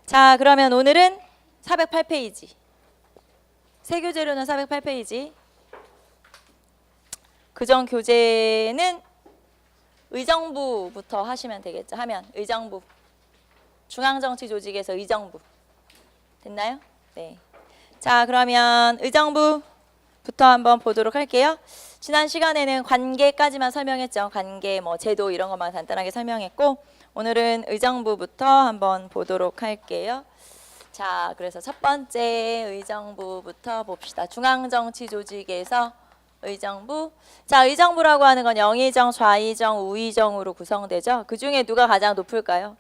자, 그러면 오늘은 408페이지. 세교재료는 408페이지. 그전 교재는 의정부부터 하시면 되겠죠. 하면 의정부. 중앙정치조직에서 의정부. 됐나요? 네. 자, 그러면 의정부부터 한번 보도록 할게요. 지난 시간에는 관계까지만 설명했죠. 관계, 뭐 제도 이런 것만 간단하게 설명했고 오늘은 의정부부터 한번 보도록 할게요. 자, 그래서 첫 번째 의정부부터 봅시다. 중앙정치조직에서 의정부. 자, 의정부라고 하는 건 영의정, 좌의정, 우의정으로 구성되죠. 그 중에 누가 가장 높을까요?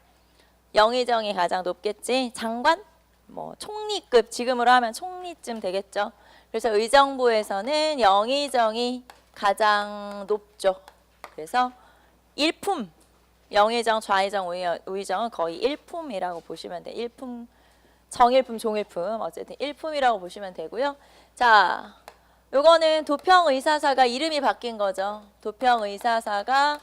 영의정이 가장 높겠지. 장관? 뭐 총리급, 지금으로 하면 총리쯤 되겠죠. 그래서 의정부에서는 영의정이 가장 높죠. 그래서 일품, 영의정, 좌의정, 우의정은 거의 일품이라고 보시면 돼요. 일품, 정일품, 종일품, 어쨌든 일품이라고 보시면 되고요. 자, 요거는 도평의사사가 이름이 바뀐 거죠. 도평의사사가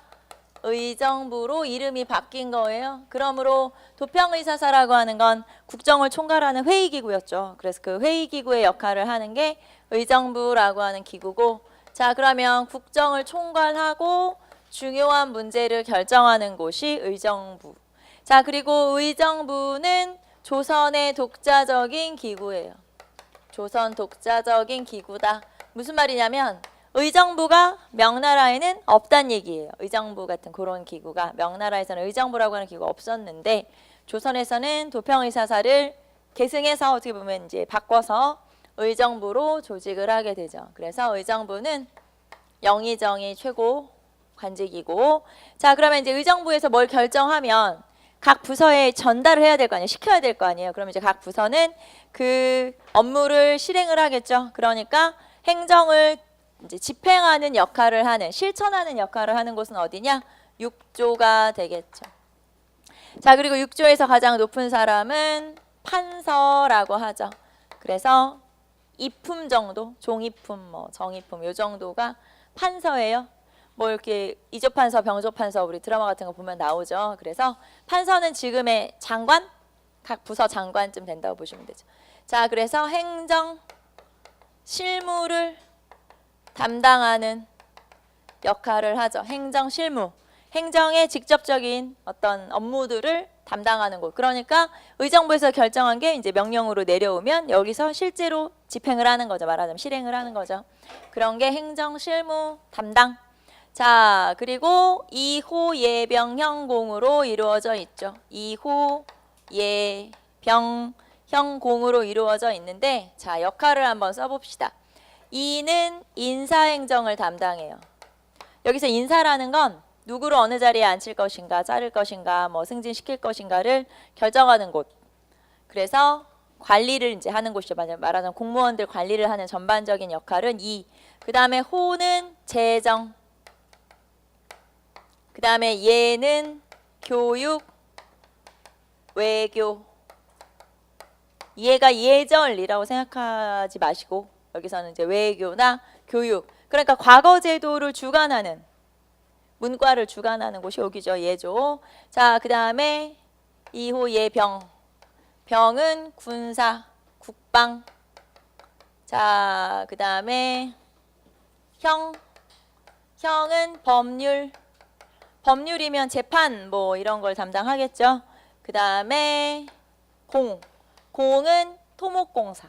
의정부로 이름이 바뀐 거예요. 그러므로 도평의사사라고 하는 건 국정을 총괄하는 회의기구였죠. 그래서 그 회의기구의 역할을 하는 게 의정부라고 하는 기구고, 자, 그러면 국정을 총괄하고 중요한 문제를 결정하는 곳이 의정부. 자, 그리고 의정부는 조선의 독자적인 기구예요. 조선 독자적인 기구다. 무슨 말이냐면 의정부가 명나라에는 없단 얘기예요. 의정부 같은 그런 기구가 명나라에서는 의정부라고 하는 기구가 없었는데 조선에서는 도평의사사를 계승해서 어떻게 보면 이제 바꿔서 의정부로 조직을 하게 되죠. 그래서 의정부는 영의정이 최고 관직이고, 자, 그러면 이제 의정부에서 뭘 결정하면 각 부서에 전달을 해야 될 거 아니에요. 시켜야 될 거 아니에요. 그럼 이제 각 부서는 그 업무를 실행을 하겠죠. 그러니까 행정을 이제 집행하는 역할을 하는, 실천하는 역할을 하는 곳은 어디냐? 육조가 되겠죠. 자, 그리고 육조에서 가장 높은 사람은 판서라고 하죠. 그래서 이품 정도, 종이품, 뭐 정이품 요 정도가 판서예요. 뭐 이렇게 이조판서, 병조판서 우리 드라마 같은 거 보면 나오죠. 그래서 판서는 지금의 장관, 각 부서 장관쯤 된다고 보시면 되죠. 자, 그래서 행정 실무를 담당하는 역할을 하죠. 행정 실무, 행정의 직접적인 어떤 업무들을 담당하는 곳. 그러니까 의정부에서 결정한 게 이제 명령으로 내려오면 여기서 실제로 집행을 하는 거죠. 말하자면 실행을 하는 거죠. 그런 게 행정 실무 담당. 자, 그리고 2호 예병형공으로 이루어져 있죠. 2호 예병형공으로 이루어져 있는데, 자, 역할을 한번 써봅시다. 2는 인사행정을 담당해요. 여기서 인사라는 건 누구를 어느 자리에 앉힐 것인가, 자를 것인가, 뭐 승진시킬 것인가를 결정하는 곳. 그래서 관리를 이제 하는 곳이죠. 말하자면 공무원들 관리를 하는 전반적인 역할은 2. 그 다음에 호는 재정. 그 다음에 예는 교육, 외교. 예가 예절이라고 생각하지 마시고 여기서는 이제 외교나 교육. 그러니까 과거 제도를 주관하는, 문과를 주관하는 곳이 여기죠. 예조. 자, 그 다음에 2호 예병. 병은 군사, 국방. 자, 그 다음에 형은 법률. 법률이면 재판 뭐 이런 걸 담당하겠죠. 그 다음에 공은 토목공사.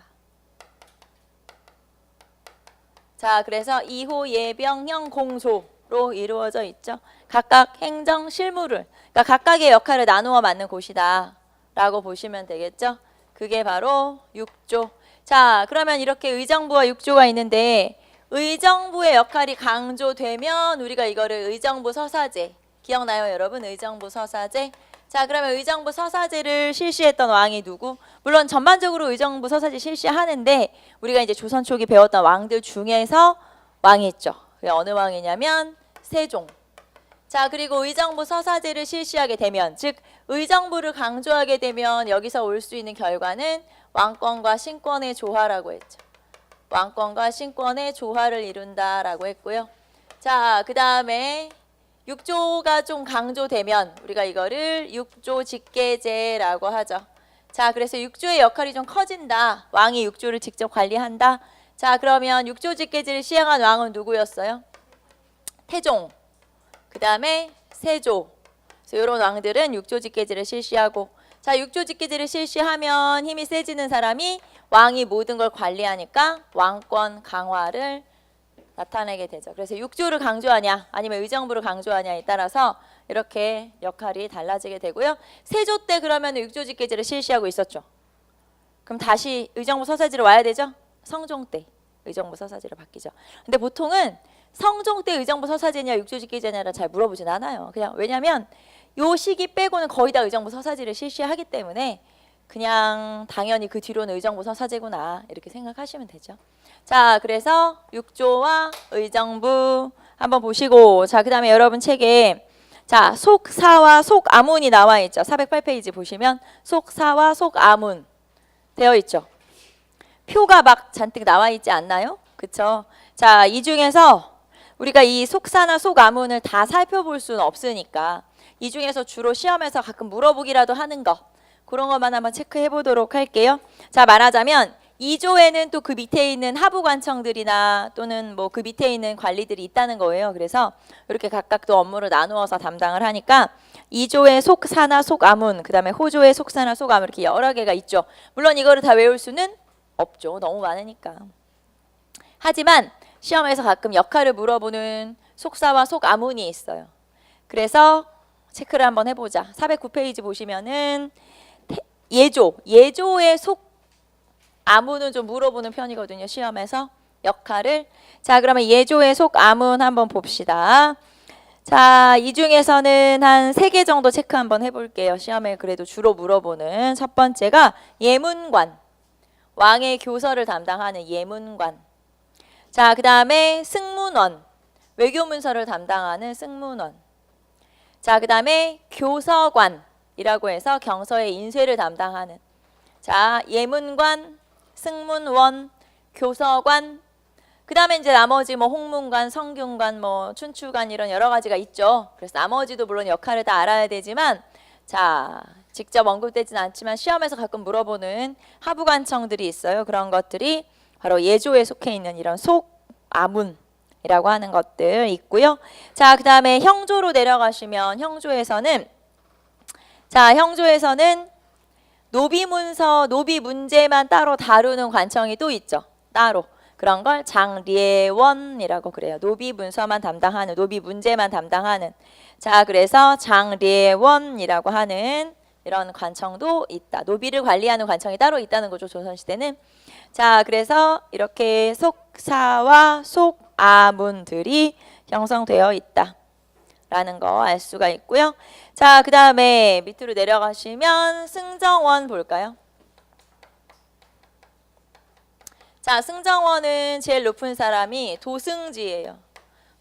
자, 그래서 2호 예병형 공소로 이루어져 있죠. 각각 행정 실무를, 그러니까 각각의 역할을 나누어 맡는 곳이다 라고 보시면 되겠죠. 그게 바로 육조. 자, 그러면 이렇게 의정부와 육조가 있는데 의정부의 역할이 강조되면 우리가 이거를 의정부 서사제, 기억나요 여러분? 의정부 서사제. 자, 그러면 의정부 서사제를 실시했던 왕이 누구? 물론 전반적으로 의정부 서사제 실시하는데 우리가 이제 조선 초기 배웠던 왕들 중에서 왕이 있죠. 어느 왕이냐면 세종. 자, 그리고 의정부 서사제를 실시하게 되면, 즉 의정부를 강조하게 되면 여기서 올 수 있는 결과는 왕권과 신권의 조화라고 했죠. 왕권과 신권의 조화를 이룬다라고 했고요. 자, 그 다음에 육조가 좀 강조되면 우리가 이거를 육조 직계제라고 하죠. 자, 그래서 육조의 역할이 좀 커진다. 왕이 육조를 직접 관리한다. 자, 그러면 육조 직계제를 시행한 왕은 누구였어요? 태종, 그 다음에 세조. 그래서 이런 왕들은 육조 직계제를 실시하고, 자, 육조 직계제를 실시하면 힘이 세지는 사람이 왕이 모든 걸 관리하니까 왕권 강화를 나타내게 되죠. 그래서 육조를 강조하냐 아니면 의정부를 강조하냐에 따라서 이렇게 역할이 달라지게 되고요. 세조 때 그러면 육조 직계제를 실시하고 있었죠. 그럼 다시 의정부 서사지로 와야 되죠. 성종 때 의정부 서사지로 바뀌죠. 근데 보통은 성종 때 의정부 서사제냐 육조 직계제냐를 잘 물어보진 않아요. 그냥 왜냐하면 요 시기 빼고는 거의 다 의정부 서사지를 실시하기 때문에 그냥 당연히 그 뒤로는 의정부 서사제구나 이렇게 생각하시면 되죠. 자, 그래서 육조와 의정부 한번 보시고, 자, 그 다음에 여러분 책에 자, 속사와 속아문이 나와 있죠. 408페이지 보시면 속사와 속아문 되어 있죠. 표가 막 잔뜩 나와 있지 않나요? 그쵸? 자, 이 중에서 우리가 이 속사나 속아문을 다 살펴볼 수는 없으니까 이 중에서 주로 시험에서 가끔 물어보기라도 하는 거, 그런 것만 한번 체크해 보도록 할게요. 자, 말하자면 2조에는 또 그 밑에 있는 하부관청들이나 또는 뭐 그 밑에 있는 관리들이 있다는 거예요. 그래서 이렇게 각각 또 업무를 나누어서 담당을 하니까 2조의 속사나 속아문, 그 다음에 호조의 속사나 속아문 이렇게 여러 개가 있죠. 물론 이거를 다 외울 수는 없죠. 너무 많으니까. 하지만 시험에서 가끔 역할을 물어보는 속사와 속아문이 있어요. 그래서 체크를 한번 해보자. 409페이지 보시면은 예조의 속아문은 좀 물어보는 편이거든요. 시험에서 역할을. 자, 그러면 예조의 속아문 한번 봅시다. 자, 이 중에서는 한 3개 정도 체크 한번 해볼게요. 시험에 그래도 주로 물어보는. 첫 번째가 예문관. 왕의 교서를 담당하는 예문관. 자, 그 다음에 승문원. 외교문서를 담당하는 승문원. 자, 그 다음에 교서관이라고 해서 경서의 인쇄를 담당하는. 자, 예문관, 승문원, 교서관. 그 다음에 이제 나머지 뭐 홍문관, 성균관, 뭐 춘추관 이런 여러 가지가 있죠. 그래서 나머지도 물론 역할을 다 알아야 되지만, 자, 직접 언급되진 않지만 시험에서 가끔 물어보는 하부관청들이 있어요. 그런 것들이 바로 예조에 속해 있는 이런 속아문이라고 하는 것들 있고요. 자, 그 다음에 형조로 내려가시면 형조에서는 노비문서, 노비 문제만 따로 다루는 관청이 또 있죠. 따로. 그런 걸 장례원이라고 그래요. 노비 문서만 담당하는, 노비 문제만 담당하는. 자, 그래서 장례원이라고 하는 이런 관청도 있다. 노비를 관리하는 관청이 따로 있다는 거죠. 조선시대는. 자, 그래서 이렇게 속사와 속아문들이 형성되어 있다 라는 거 알 수가 있고요. 자, 그 다음에 밑으로 내려가시면 승정원 볼까요? 자, 승정원은 제일 높은 사람이 도승지예요.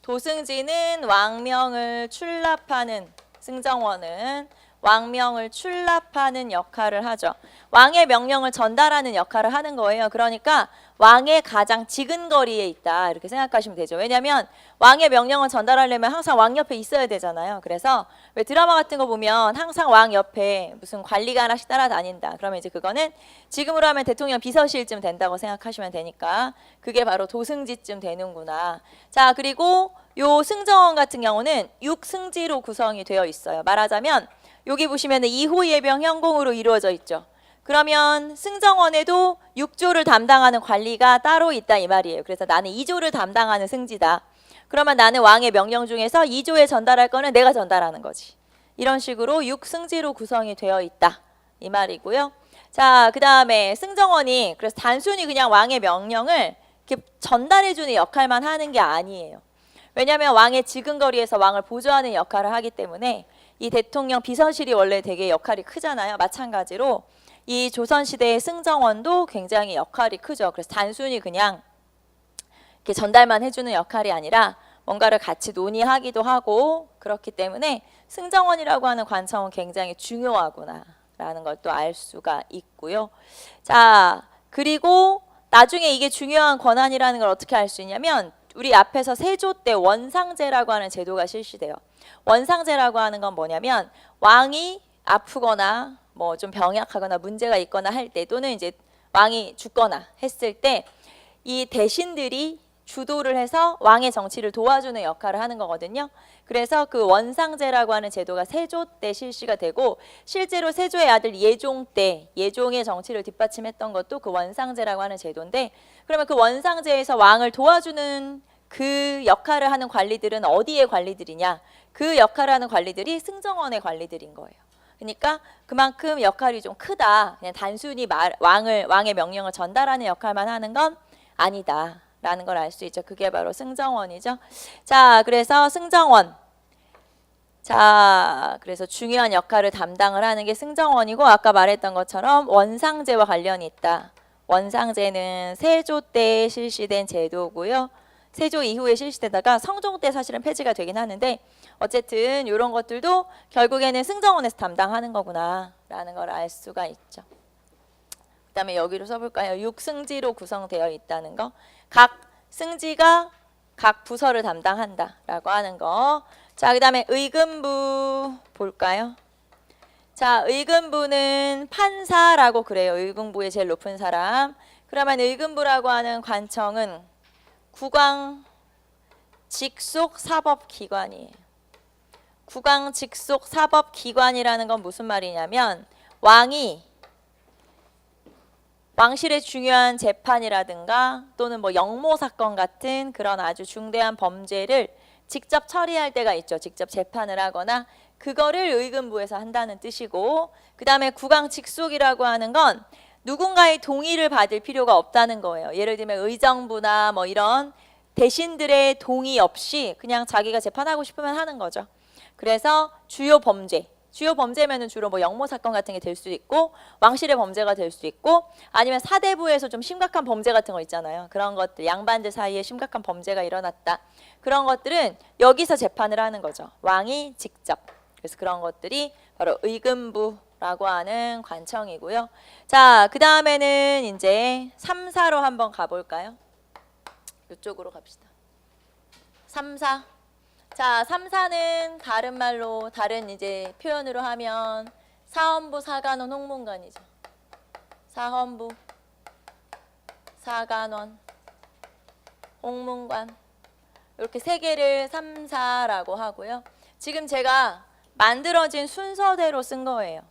도승지는 왕명을 출납하는, 승정원은 왕명을 출납하는 역할을 하죠. 왕의 명령을 전달하는 역할을 하는 거예요. 그러니까 왕의 가장 지근거리에 있다 이렇게 생각하시면 되죠. 왜냐하면 왕의 명령을 전달하려면 항상 왕 옆에 있어야 되잖아요. 그래서 왜 드라마 같은 거 보면 항상 왕 옆에 무슨 관리가 하나씩 따라다닌다. 그러면 이제 그거는 지금으로 하면 대통령 비서실쯤 된다고 생각하시면 되니까 그게 바로 도승지쯤 되는구나. 자, 그리고 요 승정원 같은 경우는 6승지로 구성이 되어 있어요. 말하자면 여기 보시면 2호 예병 현공으로 이루어져 있죠. 그러면 승정원에도 6조를 담당하는 관리가 따로 있다 이 말이에요. 그래서 나는 2조를 담당하는 승지다. 그러면 나는 왕의 명령 중에서 2조에 전달할 거는 내가 전달하는 거지. 이런 식으로 6승지로 구성이 되어 있다 이 말이고요. 자, 그 다음에 승정원이 그래서 단순히 그냥 왕의 명령을 이렇게 전달해주는 역할만 하는 게 아니에요. 왜냐하면 왕의 지근거리에서 왕을 보조하는 역할을 하기 때문에 이 대통령 비서실이 원래 되게 역할이 크잖아요. 마찬가지로 이 조선시대의 승정원도 굉장히 역할이 크죠. 그래서 단순히 그냥 이렇게 전달만 해주는 역할이 아니라 뭔가를 같이 논의하기도 하고 그렇기 때문에 승정원이라고 하는 관청은 굉장히 중요하구나라는 걸 또 알 수가 있고요. 자, 그리고 나중에 이게 중요한 권한이라는 걸 어떻게 알 수 있냐면 우리 앞에서 세조 때 원상제라고 하는 제도가 실시돼요. 원상제라고 하는 건 뭐냐면 왕이 아프거나 뭐 좀 병약하거나 문제가 있거나 할 때 또는 이제 왕이 죽거나 했을 때 이 대신들이 주도를 해서 왕의 정치를 도와주는 역할을 하는 거거든요. 그래서 그 원상제라고 하는 제도가 세조 때 실시가 되고 실제로 세조의 아들 예종 때 예종의 정치를 뒷받침했던 것도 그 원상제라고 하는 제도인데 그러면 그 원상제에서 왕을 도와주는 그 역할을 하는 관리들은 어디의 관리들이냐? 그 역할을 하는 관리들이 승정원의 관리들인 거예요. 그러니까 그만큼 역할이 좀 크다. 그냥 단순히 왕의 명령을 전달하는 역할만 하는 건 아니다. 라는 걸 알 수 있죠. 그게 바로 승정원이죠. 자, 그래서 승정원. 자, 그래서 중요한 역할을 담당을 하는 게 승정원이고 아까 말했던 것처럼 원상제와 관련이 있다. 원상제는 세조 때 실시된 제도고요. 세조 이후에 실시되다가 성종 때 사실은 폐지가 되긴 하는데 어쨌든 이런 것들도 결국에는 승정원에서 담당하는 거구나 라는 걸 알 수가 있죠. 그 다음에 여기로 써볼까요? 6승지로 구성되어 있다는 거. 각 승지가 각 부서를 담당한다라고 하는 거. 자, 그 다음에 의금부 볼까요? 자, 의금부는 판사라고 그래요. 의금부의 제일 높은 사람. 그러면 의금부라고 하는 관청은 국왕 직속 사법기관이에요. 국왕 직속 사법기관이라는 건 무슨 말이냐면 왕이 왕실의 중요한 재판이라든가 또는 뭐 영모 사건 같은 그런 아주 중대한 범죄를 직접 처리할 때가 있죠. 직접 재판을 하거나 그거를 의금부에서 한다는 뜻이고 그 다음에 국왕 직속이라고 하는 건 누군가의 동의를 받을 필요가 없다는 거예요. 예를 들면 의정부나 뭐 이런 대신들의 동의 없이 그냥 자기가 재판하고 싶으면 하는 거죠. 그래서 주요 범죄면은 주로 뭐 영모 사건 같은 게 될 수 있고 왕실의 범죄가 될 수 있고 아니면 사대부에서 좀 심각한 범죄 같은 거 있잖아요. 그런 것들 양반들 사이에 심각한 범죄가 일어났다. 그런 것들은 여기서 재판을 하는 거죠. 왕이 직접. 그래서 그런 것들이 바로 의금부라고 하는 관청이고요. 자, 그 다음에는 이제 3사로 한번 가볼까요? 이쪽으로 갑시다. 3사. 자, 3사는 다른 말로 다른 이제 표현으로 하면 사헌부, 사간원, 홍문관이죠. 사헌부, 사간원, 홍문관 이렇게 세 개를 3사라고 하고요. 지금 제가 만들어진 순서대로 쓴 거예요.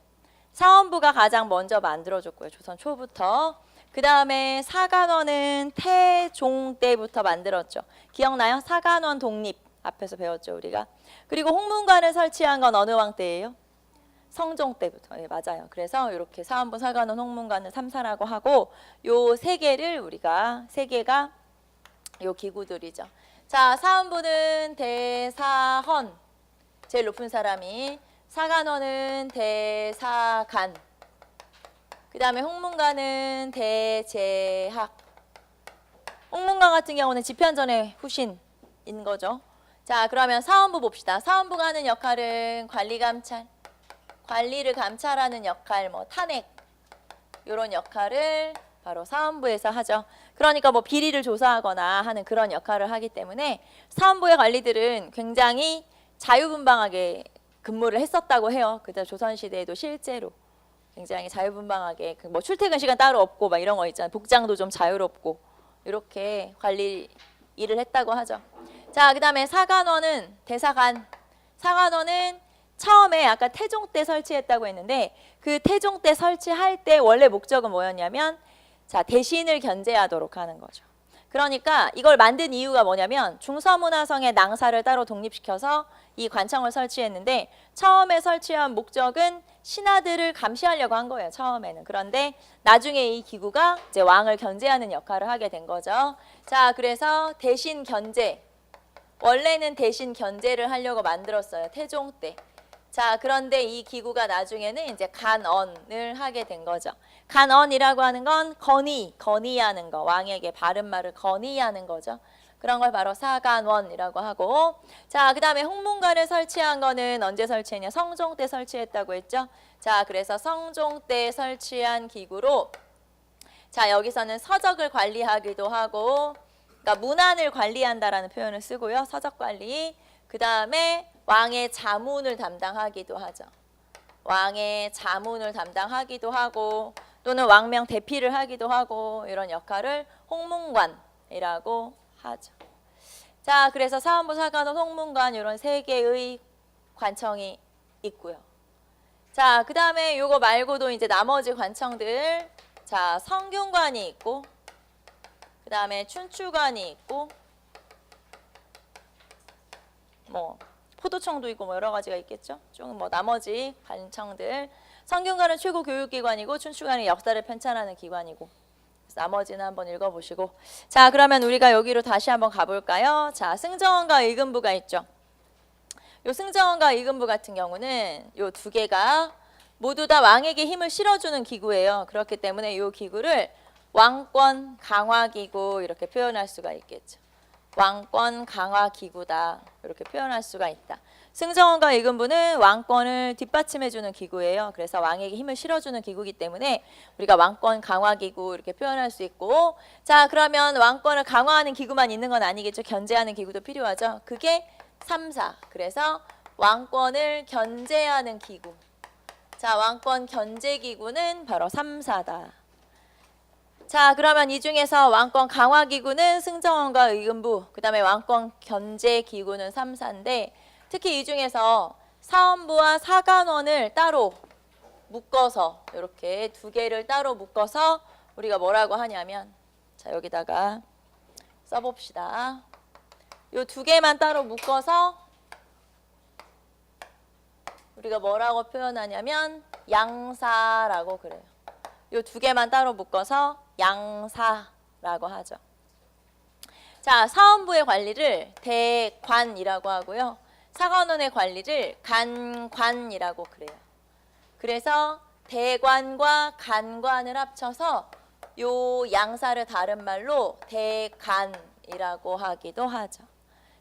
사헌부가 가장 먼저 만들어졌고요. 조선 초부터. 그 다음에 사간원은 태종 때부터 만들었죠. 기억나요? 사간원 독립 앞에서 배웠죠 우리가. 그리고 홍문관을 설치한 건 어느 왕 때예요? 성종 때부터. 네, 맞아요. 그래서 이렇게 사헌부, 사간원, 홍문관을 3사라고 하고 요 세 개를 우리가 세 개가 요 기구들이죠. 자, 사헌부는 대사헌 제일 높은 사람이, 사간원은 대사간, 그 다음에 홍문관은 대제학. 홍문관 같은 경우는 집현전의 후신인 거죠. 자, 그러면 사헌부 봅시다. 사헌부가 하는 역할은 관리 감찰, 관리를 감찰하는 역할, 뭐 탄핵 이런 역할을 바로 사헌부에서 하죠. 그러니까 뭐 비리를 조사하거나 하는 그런 역할을 하기 때문에 사헌부의 관리들은 굉장히 자유분방하게 근무를 했었다고 해요. 그때 조선시대에도 실제로 굉장히 자유분방하게 뭐 출퇴근 시간 따로 없고 막 이런 거 있잖아요. 복장도 좀 자유롭고 이렇게 관리 일을 했다고 하죠. 자, 그 다음에 사간원은 대사간. 사간원은 처음에 아까 태종 때 설치했다고 했는데 그 태종 때 설치할 때 원래 목적은 뭐였냐면 자, 대신을 견제하도록 하는 거죠. 그러니까 이걸 만든 이유가 뭐냐면 중서문화성의 낭사를 따로 독립시켜서 이 관청을 설치했는데 처음에 설치한 목적은 신하들을 감시하려고 한 거예요. 처음에는. 그런데 나중에 이 기구가 이제 왕을 견제하는 역할을 하게 된 거죠. 자, 그래서 대신 견제. 원래는 대신 견제를 하려고 만들었어요. 태종 때. 자, 그런데 이 기구가 나중에는 이제 간언을 하게 된 거죠. 간언이라고 하는 건 건의하는 거. 왕에게 바른 말을 건의하는 거죠. 그런 걸 바로 사간원이라고 하고. 자, 그 다음에 홍문관을 설치한 거는 언제 설치했냐? 성종 때 설치했다고 했죠. 자, 그래서 성종 때 설치한 기구로 자, 여기서는 서적을 관리하기도 하고 그러니까 문안을 관리한다라는 표현을 쓰고요. 서적 관리. 그 다음에 왕의 자문을 담당하기도 하죠. 왕의 자문을 담당하기도 하고 또는 왕명 대피를 하기도 하고 이런 역할을 홍문관이라고 하죠. 자, 그래서 사헌부, 사관원, 홍문관 이런 세 개의 관청이 있고요. 자, 그 다음에 요거 말고도 이제 나머지 관청들, 자, 성균관이 있고, 그 다음에 춘추관이 있고, 뭐 포도청도 있고 뭐 여러 가지가 있겠죠. 좀 뭐 나머지 관청들, 성균관은 최고 교육기관이고 춘추관이 역사를 편찬하는 기관이고. 나머지는 한번 읽어보시고. 자, 그러면 우리가 여기로 다시 한번 가볼까요? 자, 승정원과 의금부가 있죠. 요 승정원과 의금부 같은 경우는 요 두 개가 모두 다 왕에게 힘을 실어주는 기구예요. 그렇기 때문에 요 기구를 왕권 강화 기구 이렇게 표현할 수가 있겠죠. 왕권 강화 기구다 이렇게 표현할 수가 있다. 승정원과 의금부는 왕권을 뒷받침해주는 기구예요. 그래서 왕에게 힘을 실어주는 기구이기 때문에 우리가 왕권 강화 기구 이렇게 표현할 수 있고, 자, 그러면 왕권을 강화하는 기구만 있는 건 아니겠죠. 견제하는 기구도 필요하죠. 그게 3사. 그래서 왕권을 견제하는 기구. 자, 왕권 견제 기구는 바로 3사다. 자, 그러면 이 중에서 왕권 강화 기구는 승정원과 의금부, 그 다음에 왕권 견제 기구는 3사인데 특히 이 중에서 사헌부와 사관원을 따로 묶어서 이렇게 두 개를 따로 묶어서 우리가 뭐라고 하냐면, 자, 여기다가 써봅시다. 요 두 개만 따로 묶어서 우리가 뭐라고 표현하냐면 양사라고 그래요. 요 두 개만 따로 묶어서 양사라고 하죠. 자, 사헌부의 관리를 대관이라고 하고요. 사관원의 관리를 간관이라고 그래요. 그래서 대관과 간관을 합쳐서 요 양사를 다른 말로 대간이라고 하기도 하죠.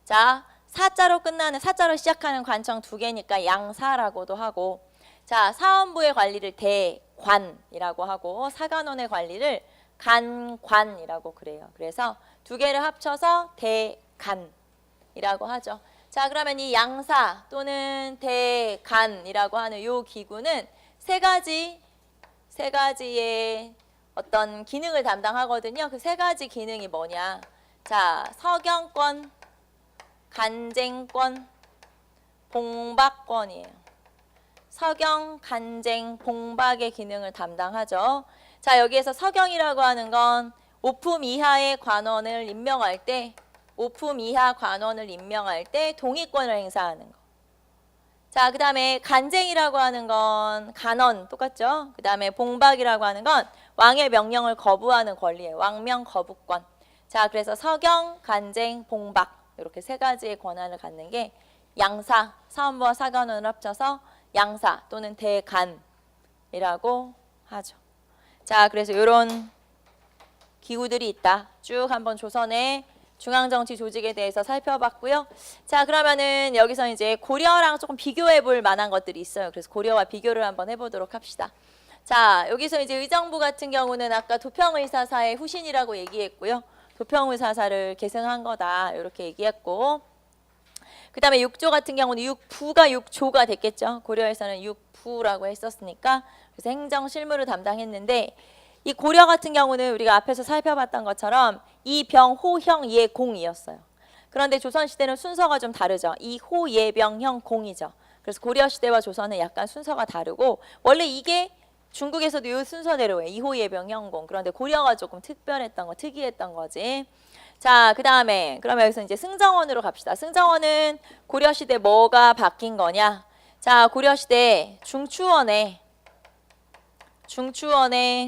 자, 사자로 끝나는, 사자로 시작하는 관청 두 개니까 양사라고도 하고, 자, 사헌부의 관리를 대관이라고 하고 사관원의 관리를 간관이라고 그래요. 그래서 두 개를 합쳐서 대간이라고 하죠. 자, 그러면 이 양사 또는 대간이라고 하는 요 기구는 세 가지의 어떤 기능을 담당하거든요. 그 세 가지 기능이 뭐냐? 자, 서경권, 간쟁권, 봉박권이에요. 서경, 간쟁, 봉박의 기능을 담당하죠. 자, 여기에서 서경이라고 하는 건 오품 이하의 관원을 임명할 때, 오품 이하 관원을 임명할 때 동의권을 행사하는 거. 자, 그 다음에 간쟁이라고 하는 건 간언 똑같죠. 그 다음에 봉박이라고 하는 건 왕의 명령을 거부하는 권리예요. 왕명 거부권. 자, 그래서 서경, 간쟁, 봉박 이렇게 세 가지의 권한을 갖는 게 양사, 사헌부와 사관원을 합쳐서 양사 또는 대간이라고 하죠. 자, 그래서 이런 기구들이 있다. 쭉 한번 조선의 중앙정치 조직에 대해서 살펴봤고요. 자, 그러면은 여기서 이제 고려랑 조금 비교해 볼 만한 것들이 있어요. 그래서 고려와 비교를 한번 해보도록 합시다. 자, 여기서 이제 의정부 같은 경우는 아까 도평의사사의 후신이라고 얘기했고요. 도평의사사를 계승한 거다 이렇게 얘기했고, 그 다음에 육조 같은 경우는 육부가 육조가 됐겠죠. 고려에서는 육부라고 했었으니까. 그래서 행정 실무를 담당했는데, 이 고려 같은 경우는 우리가 앞에서 살펴봤던 것처럼 이병, 호형, 예, 공이었어요. 그런데 조선시대는 순서가 좀 다르죠. 이호, 예, 병, 형, 공이죠. 그래서 고려시대와 조선은 약간 순서가 다르고, 원래 이게 중국에서도 이 순서대로 해. 이호, 예, 병, 형, 공. 그런데 고려가 조금 특별했던 거, 특이했던 거지. 자, 그 다음에 그러면 여기서 이제 승정원으로 갑시다. 승정원은 고려시대 뭐가 바뀐 거냐? 자, 고려시대 중추원에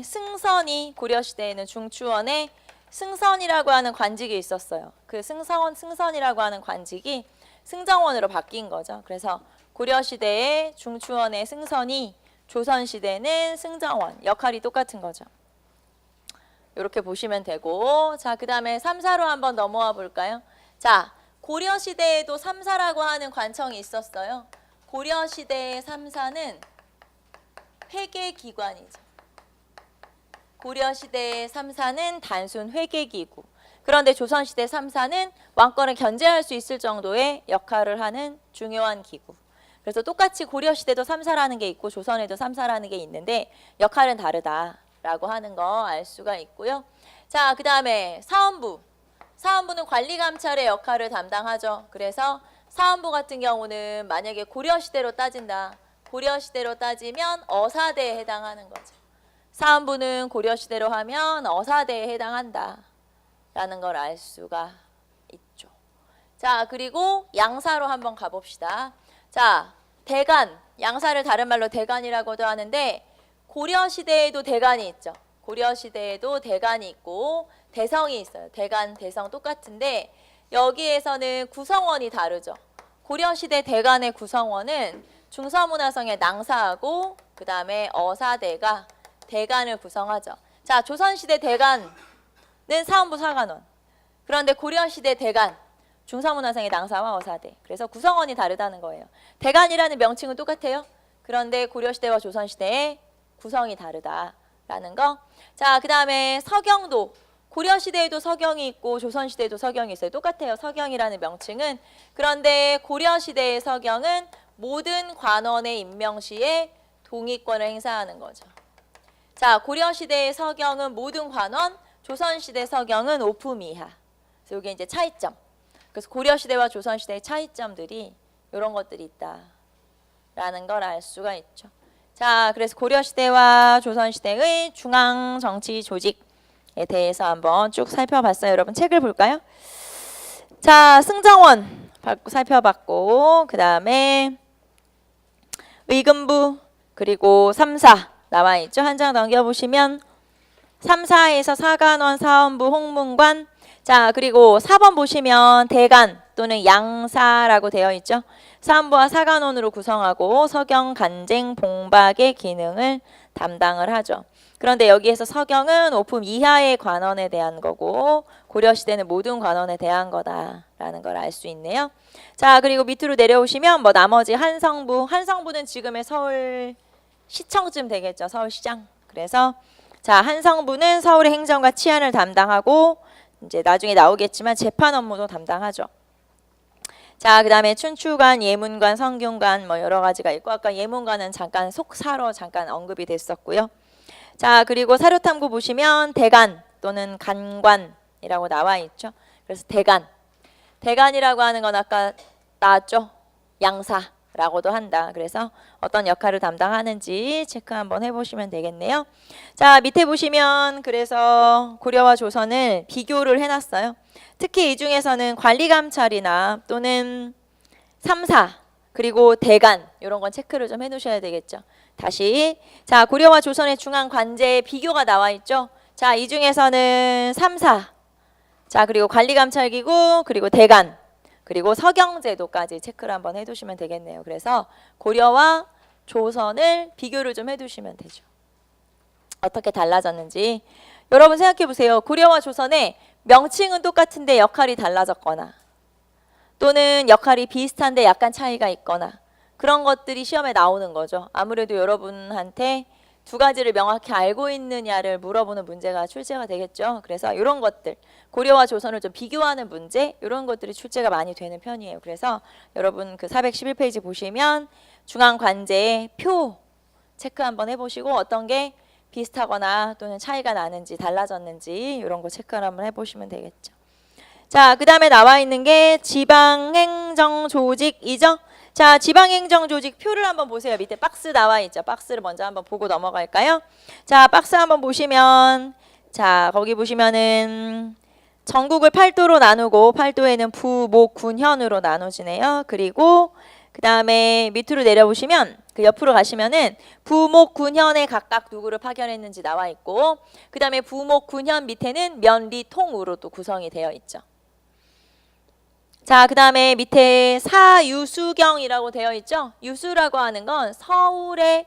승선이, 고려시대에는 중추원에 승선이라고 하는 관직이 있었어요. 그 승선이라고 하는 관직이 승정원으로 바뀐 거죠. 그래서 고려시대의 중추원의 승선이, 조선시대는 승정원, 역할이 똑같은 거죠. 이렇게 보시면 되고, 자, 그 다음에 3사로 한번 넘어와 볼까요? 자, 고려시대에도 3사라고 하는 관청이 있었어요. 고려시대의 3사는 회계기관이죠. 고려시대의 3사는 단순 회계기구. 그런데 조선시대 3사는 왕권을 견제할 수 있을 정도의 역할을 하는 중요한 기구. 그래서 똑같이 고려시대도 3사라는 게 있고 조선에도 3사라는 게 있는데 역할은 다르다라고 하는 거 알 수가 있고요. 자, 그 다음에 사헌부. 사헌부는 관리감찰의 역할을 담당하죠. 그래서 사헌부 같은 경우는 만약에 고려시대로 따진다. 고려시대로 따지면 어사대에 해당하는 거죠. 사헌부는 고려시대로 하면 어사대에 해당한다 라는 걸 알 수가 있죠. 자, 그리고 양사로 한번 가봅시다. 자, 대간, 양사를 다른 말로 대간이라고도 하는데 고려시대에도 대간이 있죠. 고려시대에도 대간이 있고 대성이 있어요. 대간, 대성 똑같은데 여기에서는 구성원이 다르죠. 고려시대 대간의 구성원은 중서문화성의 낭사하고 그 다음에 어사대가 대간을 구성하죠. 자, 조선시대 대간은 사헌부 사관원. 그런데 고려시대 대간, 중서문화성의 낭사와 어사대. 그래서 구성원이 다르다는 거예요. 대간이라는 명칭은 똑같아요. 그런데 고려시대와 조선시대의 구성이 다르다라는 거. 자, 그 다음에 서경도. 고려시대에도 서경이 있고 조선시대에도 서경이 있어요. 똑같아요. 서경이라는 명칭은. 그런데 고려시대의 서경은 모든 관원의 임명 시에 동의권을 행사하는 거죠. 자, 고려시대의 서경은 모든 관원, 조선시대 서경은 오품이하. 그래서 이게 이제 차이점. 그래서 고려시대와 조선시대의 차이점들이 이런 것들이 있다라는 걸 알 수가 있죠. 자, 그래서 고려시대와 조선시대의 중앙 정치 조직에 대해서 한번 쭉 살펴봤어요. 여러분 책을 볼까요? 자, 승정원 살펴봤고 그 다음에 의금부 그리고 3사 나와 있죠. 한 장 넘겨보시면 3사에서 사관원, 사헌부, 홍문관. 자, 그리고 4번 보시면 대간 또는 양사라고 되어 있죠. 사헌부와 사관원으로 구성하고 서경, 간쟁, 봉박의 기능을 담당을 하죠. 그런데 여기에서 서경은 오품 이하의 관원에 대한 거고 고려시대는 모든 관원에 대한 거다라는 걸 알 수 있네요. 자, 그리고 밑으로 내려오시면 뭐 나머지 한성부는 지금의 서울시청쯤 되겠죠. 서울시장. 그래서 자, 한성부는 서울의 행정과 치안을 담당하고 이제 나중에 나오겠지만 재판 업무도 담당하죠. 자, 그 다음에 춘추관, 예문관, 성균관 뭐 여러 가지가 있고 아까 예문관은 잠깐 속사로 잠깐 언급이 됐었고요. 자, 그리고 사료탐구 보시면 대간 또는 간관이라고 나와 있죠. 그래서 대간이라고 하는 건 아까 나왔죠. 양사라고도 한다. 그래서 어떤 역할을 담당하는지 체크 한번 해보시면 되겠네요. 자, 밑에 보시면 그래서 고려와 조선을 비교를 해놨어요. 특히 이 중에서는 관리감찰이나 또는 3사 그리고 대간 이런 건 체크를 좀 해놓으셔야 되겠죠. 다시 자, 고려와 조선의 중앙 관제의 비교가 나와 있죠. 자, 이 중에서는 3사 자, 그리고 관리감찰기구 그리고 대간 그리고 서경제도까지 체크를 한번 해두시면 되겠네요. 그래서 고려와 조선을 비교를 좀 해두시면 되죠. 어떻게 달라졌는지 여러분 생각해 보세요. 고려와 조선의 명칭은 똑같은데 역할이 달라졌거나 또는 역할이 비슷한데 약간 차이가 있거나 그런 것들이 시험에 나오는 거죠. 아무래도 여러분한테 두 가지를 명확히 알고 있느냐를 물어보는 문제가 출제가 되겠죠. 그래서 이런 것들 고려와 조선을 좀 비교하는 문제 이런 것들이 출제가 많이 되는 편이에요. 그래서 여러분 그 411페이지 보시면 중앙관제의 표 체크 한번 해보시고 어떤 게 비슷하거나 또는 차이가 나는지 달라졌는지 이런 거 체크를 한번 해보시면 되겠죠. 자, 그 다음에 나와 있는 게 지방행정조직이죠. 자, 지방행정조직 표를 한번 보세요. 밑에 박스 나와 있죠. 박스를 먼저 한번 보고 넘어갈까요? 자, 박스 한번 보시면 자, 거기 보시면은 전국을 8도로 나누고 8도에는 부, 목, 군, 현으로 나눠지네요. 그리고 그 다음에 밑으로 내려보시면 그 옆으로 가시면은 부, 목, 군, 현에 각각 누구를 파견했는지 나와 있고 그 다음에 부, 목, 군, 현 밑에는 면, 리, 통으로 또 구성이 되어 있죠. 자, 그 다음에 밑에 사유수경이라고 되어 있죠. 유수라고 하는 건 서울의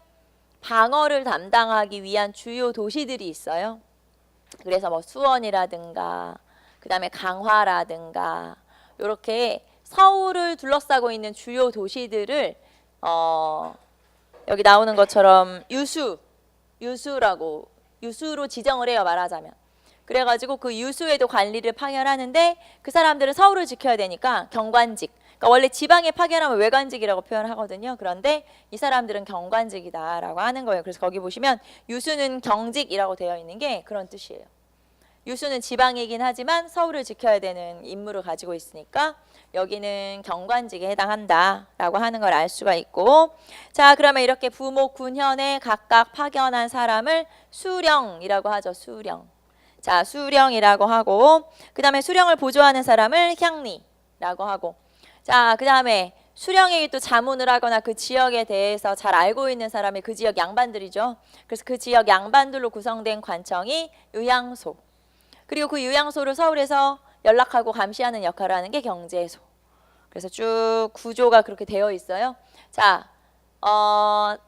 방어를 담당하기 위한 주요 도시들이 있어요. 그래서 뭐 수원이라든가 그 다음에 강화라든가 이렇게 서울을 둘러싸고 있는 주요 도시들을 여기 나오는 것처럼 유수로 지정을 해요. 말하자면. 그래가지고 그 유수에도 관리를 파견하는데 그 사람들은 서울을 지켜야 되니까 경관직 그러니까 원래 지방에 파견하면 외관직이라고 표현하거든요. 그런데 이 사람들은 경관직이다라고 하는 거예요. 그래서 거기 보시면 유수는 경직이라고 되어 있는 게 그런 뜻이에요. 유수는 지방이긴 하지만 서울을 지켜야 되는 임무를 가지고 있으니까 여기는 경관직에 해당한다라고 하는 걸 알 수가 있고, 자 그러면 이렇게 부목 군현에 각각 파견한 사람을 수령이라고 하죠. 수령. 자 수령이라고 하고, 그 다음에 수령을 보조하는 사람을 향리라고 하고, 자 그 다음에 수령에게 또 자문을 하거나 그 지역에 대해서 잘 알고 있는 사람이 그 지역 양반들이죠. 그래서 그 지역 양반들로 구성된 관청이 의양소, 그리고 그 의양소를 서울에서 연락하고 감시하는 역할을 하는 게 경제소. 그래서 쭉 구조가 그렇게 되어 있어요. 자,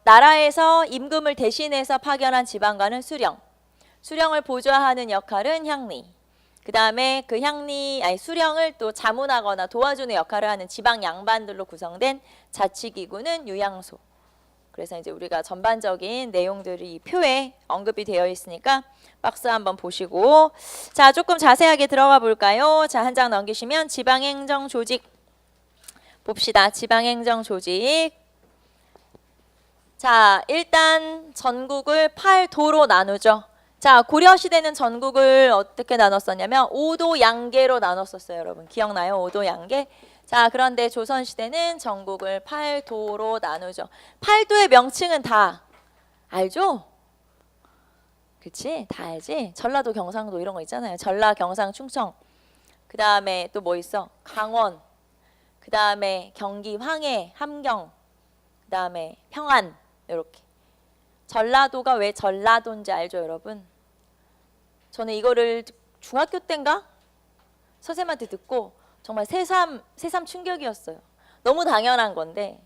나라에서 임금을 대신해서 파견한 지방관은 수령, 수령을 보좌하는 역할은 향리, 그 다음에 그 수령을 또 자문하거나 도와주는 역할을 하는 지방 양반들로 구성된 자치기구는 유양소. 그래서 이제 우리가 전반적인 내용들이 이 표에 언급이 되어 있으니까 박스 한번 보시고, 자 조금 자세하게 들어가 볼까요? 자 한 장 넘기시면 지방행정조직 봅시다. 지방행정조직. 자 일단 전국을 8도로 나누죠. 자 고려시대는 전국을 어떻게 나눴었냐면 5도 양계로 나눴었어요. 여러분 기억나요? 5도 양계. 자 그런데 조선시대는 전국을 8도로 나누죠. 8도의 명칭은 다 알죠? 그치? 다 알지? 전라도, 경상도 이런 거 있잖아요. 전라, 경상, 충청. 그 다음에 또 뭐 있어? 강원. 그 다음에 경기, 황해, 함경. 그 다음에 평안. 이렇게. 전라도가 왜 전라도인지 알죠, 여러분? 저는 이거를 중학교 때인가? 선생님한테 듣고 정말 새삼 충격이었어요. 너무 당연한 건데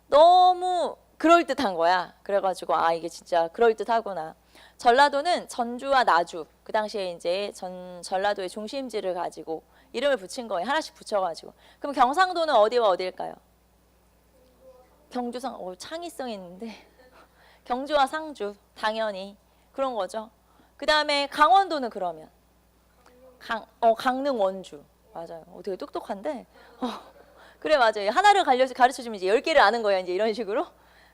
너무 그럴듯한 거야. 그래가지고 아 이게 진짜 그럴듯하구나. 전라도는 전주와 나주, 그 당시에 이제 전라도의 중심지를 가지고 이름을 붙인 거예요. 하나씩 붙여가지고. 그럼 경상도는 어디와 어디일까요? 경주상, 창의성 있는데 경주와 상주, 당연히 그런 거죠. 그 다음에 강원도는 그러면 강릉, 원주. 맞아요. 되게 똑똑한데. 그래 맞아요. 하나를 가르쳐주면 이제 10개를 아는 거예요. 이제 이런 식으로.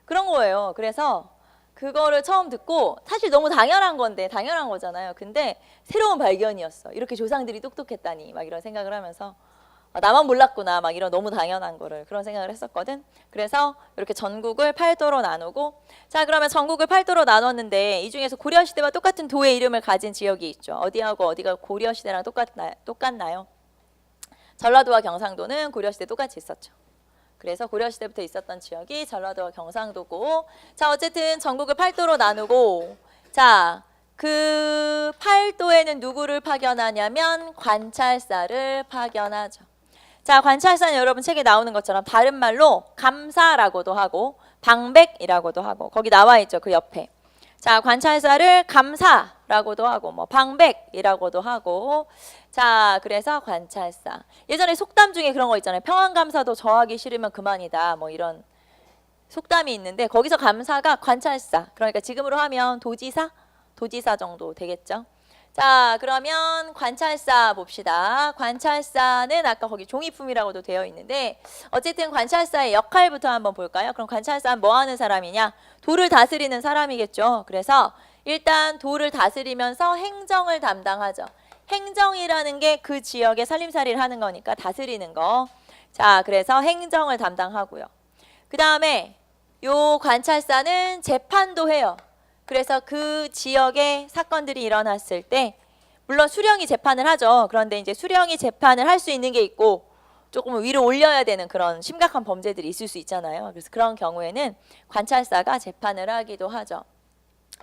그런 거예요. 그래서 그거를 처음 듣고 사실 너무 당연한 건데 당연한 거잖아요. 근데 새로운 발견이었어. 이렇게 조상들이 똑똑했다니 막 이런 생각을 하면서 나만 몰랐구나 막 이런 너무 당연한 거를 그런 생각을 했었거든. 그래서 이렇게 전국을 8도로 나누고, 자 그러면 전국을 8도로 나눴는데 이 중에서 고려시대와 똑같은 도의 이름을 가진 지역이 있죠. 어디하고 어디가 고려시대랑 똑같나요? 전라도와 경상도는 고려시대 똑같이 있었죠. 그래서 고려시대부터 있었던 지역이 전라도와 경상도고, 자 어쨌든 전국을 8도로 나누고, 자 그 8도에는 누구를 파견하냐면 관찰사를 파견하죠. 자 관찰사는 여러분 책에 나오는 것처럼 다른 말로 감사라고도 하고 방백이라고도 하고 거기 나와 있죠. 그 옆에. 자 관찰사를 감사라고도 하고 뭐 방백이라고도 하고, 자 그래서 관찰사. 예전에 속담 중에 그런 거 있잖아요. 평안감사도 저하기 싫으면 그만이다 뭐 이런 속담이 있는데 거기서 감사가 관찰사, 그러니까 지금으로 하면 도지사 정도 되겠죠. 자 그러면 관찰사 봅시다. 관찰사는 아까 거기 종이품이라고도 되어 있는데 어쨌든 관찰사의 역할부터 한번 볼까요? 그럼 관찰사는 뭐 하는 사람이냐? 도를 다스리는 사람이겠죠. 그래서 일단 도를 다스리면서 행정을 담당하죠. 행정이라는 게 그 지역의 살림살이를 하는 거니까 다스리는 거. 자 그래서 행정을 담당하고요. 그 다음에 요 관찰사는 재판도 해요. 그래서 그 지역에 사건들이 일어났을 때 물론 수령이 재판을 하죠. 그런데 이제 수령이 재판을 할 수 있는 게 있고 조금 위로 올려야 되는 그런 심각한 범죄들이 있을 수 있잖아요. 그래서 그런 경우에는 관찰사가 재판을 하기도 하죠.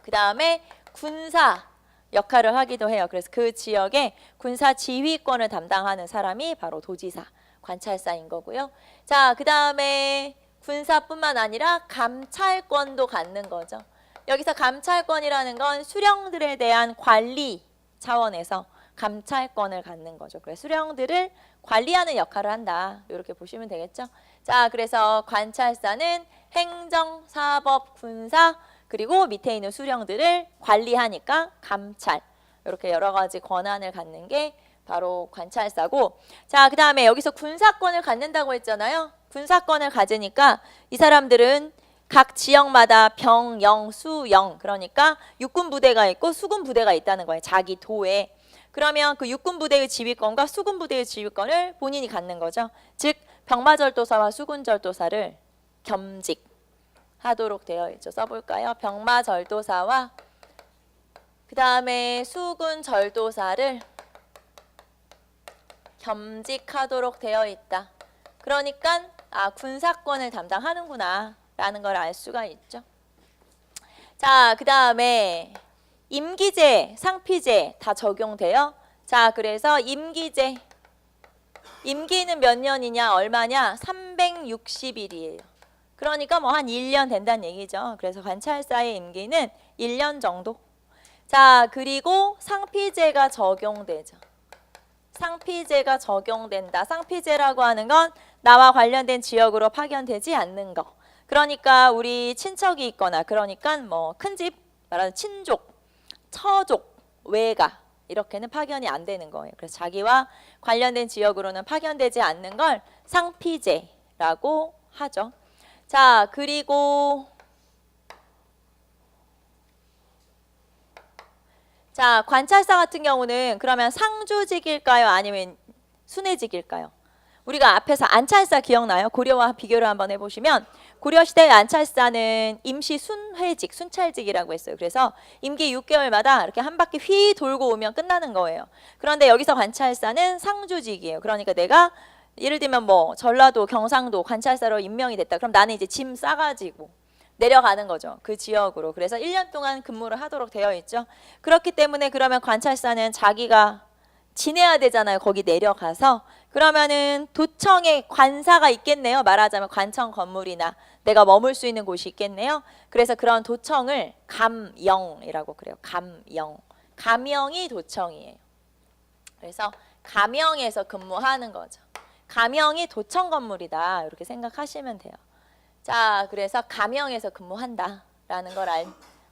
그 다음에 군사 역할을 하기도 해요. 그래서 그 지역의 군사 지휘권을 담당하는 사람이 바로 도지사, 관찰사인 거고요. 자, 그 다음에 군사뿐만 아니라 감찰권도 갖는 거죠. 여기서 감찰권이라는 건 수령들에 대한 관리 차원에서 감찰권을 갖는 거죠. 그래서 수령들을 관리하는 역할을 한다. 이렇게 보시면 되겠죠. 자, 그래서 관찰사는 행정, 사법, 군사 그리고 밑에 있는 수령들을 관리하니까 감찰. 이렇게 여러 가지 권한을 갖는 게 바로 관찰사고, 자, 그 다음에 여기서 군사권을 갖는다고 했잖아요. 군사권을 가지니까 이 사람들은 각 지역마다 병, 영, 수, 영, 그러니까 육군 부대가 있고 수군 부대가 있다는 거예요. 자기 도에. 그러면 그 육군 부대의 지휘권과 수군 부대의 지휘권을 본인이 갖는 거죠. 즉 병마절도사와 수군절도사를 겸직하도록 되어 있죠. 써볼까요? 병마절도사와 그 다음에 수군절도사를 겸직하도록 되어 있다. 그러니까 군사권을 담당하는구나 라는 걸 알 수가 있죠. 자, 그 다음에 임기제, 상피제 다 적용돼요. 자, 그래서 임기제. 임기는 몇 년이냐, 얼마냐? 360일이에요. 그러니까 뭐 한 1년 된다는 얘기죠. 그래서 관찰사의 임기는 1년 정도. 자, 그리고 상피제가 적용되죠. 상피제가 적용된다. 상피제라고 하는 건 나와 관련된 지역으로 파견되지 않는 거. 그러니까 우리 친척이 있거나 그러니까 뭐 큰 집 말하는 친족, 처족, 외가 이렇게는 파견이 안 되는 거예요. 그래서 자기와 관련된 지역으로는 파견되지 않는 걸 상피제라고 하죠. 자, 그리고 자, 관찰사 같은 경우는 그러면 상주직일까요? 아니면 순회직일까요? 우리가 앞에서 안찰사 기억나요? 고려와 비교를 한번 해보시면 고려시대의 안찰사는 임시 순회직, 순찰직이라고 했어요. 그래서 임기 6개월마다 이렇게 한 바퀴 휘 돌고 오면 끝나는 거예요. 그런데 여기서 관찰사는 상주직이에요. 그러니까 내가 예를 들면 뭐 전라도, 경상도 관찰사로 임명이 됐다. 그럼 나는 이제 짐 싸가지고 내려가는 거죠. 그 지역으로. 그래서 1년 동안 근무를 하도록 되어 있죠. 그렇기 때문에 그러면 관찰사는 자기가 지내야 되잖아요. 거기 내려가서. 그러면은 도청에 관사가 있겠네요. 말하자면 관청 건물이나 내가 머물 수 있는 곳이 있겠네요. 그래서 그런 도청을 감영이라고 그래요. 감영. 감영이 도청이에요. 그래서 감영에서 근무하는 거죠. 감영이 도청 건물이다. 이렇게 생각하시면 돼요. 자, 그래서 감영에서 근무한다라는 걸